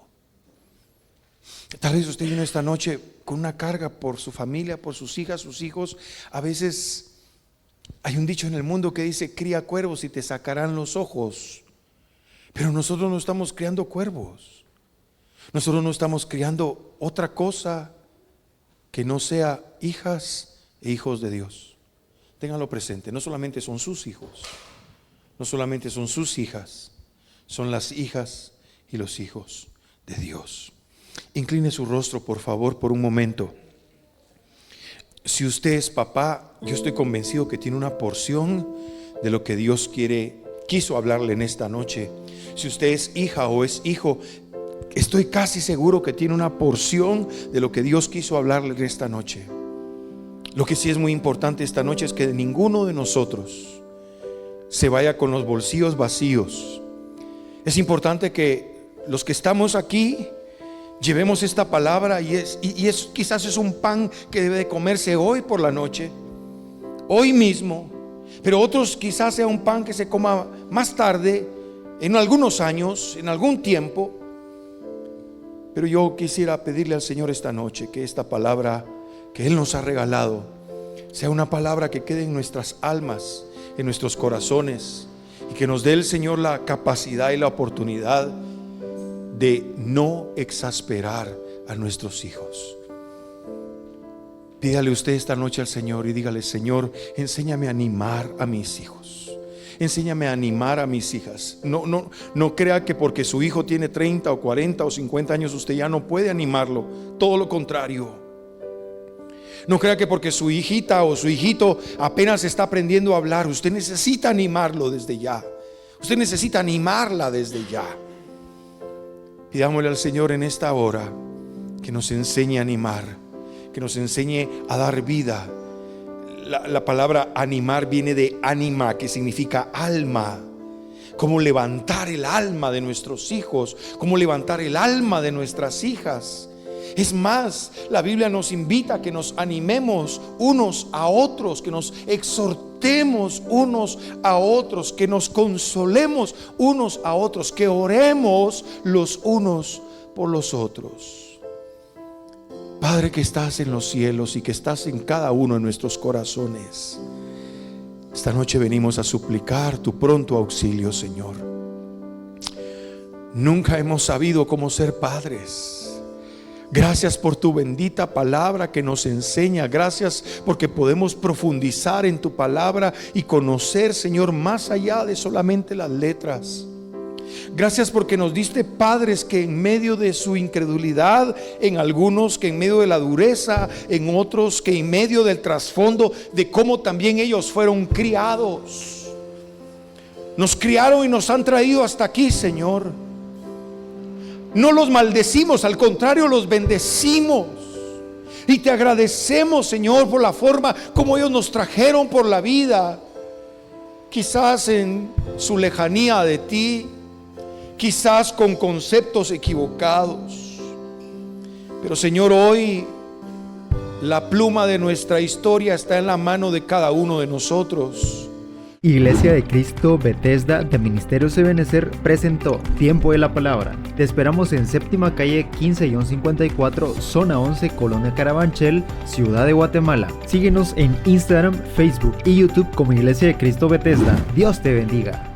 Tal vez usted vino esta noche con una carga por su familia, por sus hijas, sus hijos. A veces hay un dicho en el mundo que dice: cría cuervos y te sacarán los ojos. Pero nosotros no estamos criando cuervos. Nosotros no estamos criando otra cosa que no sea hijas e hijos de Dios. Ténganlo presente, no solamente son sus hijos, no solamente son sus hijas, son las hijas y los hijos de Dios. Incline su rostro, por favor, por un momento. Si usted es papá, yo estoy convencido que tiene una porción de lo que Dios quiso hablarle en esta noche. Si usted es hija o es hijo, estoy casi seguro que tiene una porción de lo que Dios quiso hablarle en esta noche. Lo que sí es muy importante esta noche es que ninguno de nosotros se vaya con los bolsillos vacíos. Es importante que los que estamos aquí llevemos esta palabra y quizás es un pan que debe de comerse hoy por la noche, hoy mismo, pero otros quizás sea un pan que se coma más tarde, en algunos años, en algún tiempo. Pero yo quisiera pedirle al Señor esta noche que esta palabra que Él nos ha regalado sea una palabra que quede en nuestras almas, en nuestros corazones, y que nos dé el Señor la capacidad y la oportunidad de no exasperar a nuestros hijos. Pídale usted esta noche al Señor y dígale: Señor, enséñame a animar a mis hijos, enséñame a animar a mis hijas. No crea que porque su hijo tiene 30 o 40 o 50 años usted ya no puede animarlo. Todo lo contrario. No crea que porque su hijita o su hijito apenas está aprendiendo a hablar, usted necesita animarlo desde ya. Usted necesita animarla desde ya. Pidámosle al Señor en esta hora que nos enseñe a animar, que nos enseñe a dar vida. La palabra animar viene de ánima, que significa alma. Cómo levantar el alma de nuestros hijos, cómo levantar el alma de nuestras hijas. Es más, la Biblia nos invita a que nos animemos unos a otros, que nos exhortemos unos a otros, que nos consolemos unos a otros, que oremos los unos por los otros. Padre que estás en los cielos y que estás en cada uno de nuestros corazones, esta noche venimos a suplicar tu pronto auxilio, Señor. Nunca hemos sabido cómo ser padres. Gracias por tu bendita palabra que nos enseña. Gracias porque podemos profundizar en tu palabra y conocer, Señor, más allá de solamente las letras. Gracias porque nos diste padres que en medio de su incredulidad, en algunos que en medio de la dureza, en otros que en medio del trasfondo de cómo también ellos fueron criados, nos criaron y nos han traído hasta aquí, Señor. No los maldecimos, al contrario, los bendecimos. Y te agradecemos, Señor, por la forma como ellos nos trajeron por la vida. Quizás en su lejanía de ti, quizás con conceptos equivocados. Pero, Señor, hoy la pluma de nuestra historia está en la mano de cada uno de nosotros. Iglesia de Cristo Bethesda de Ministerios Ebenecer presentó Tiempo de la Palabra. Te esperamos en Séptima Calle 15-54, Zona 11, Colonia Carabanchel, Ciudad de Guatemala. Síguenos en Instagram, Facebook y YouTube como Iglesia de Cristo Bethesda. Dios te bendiga.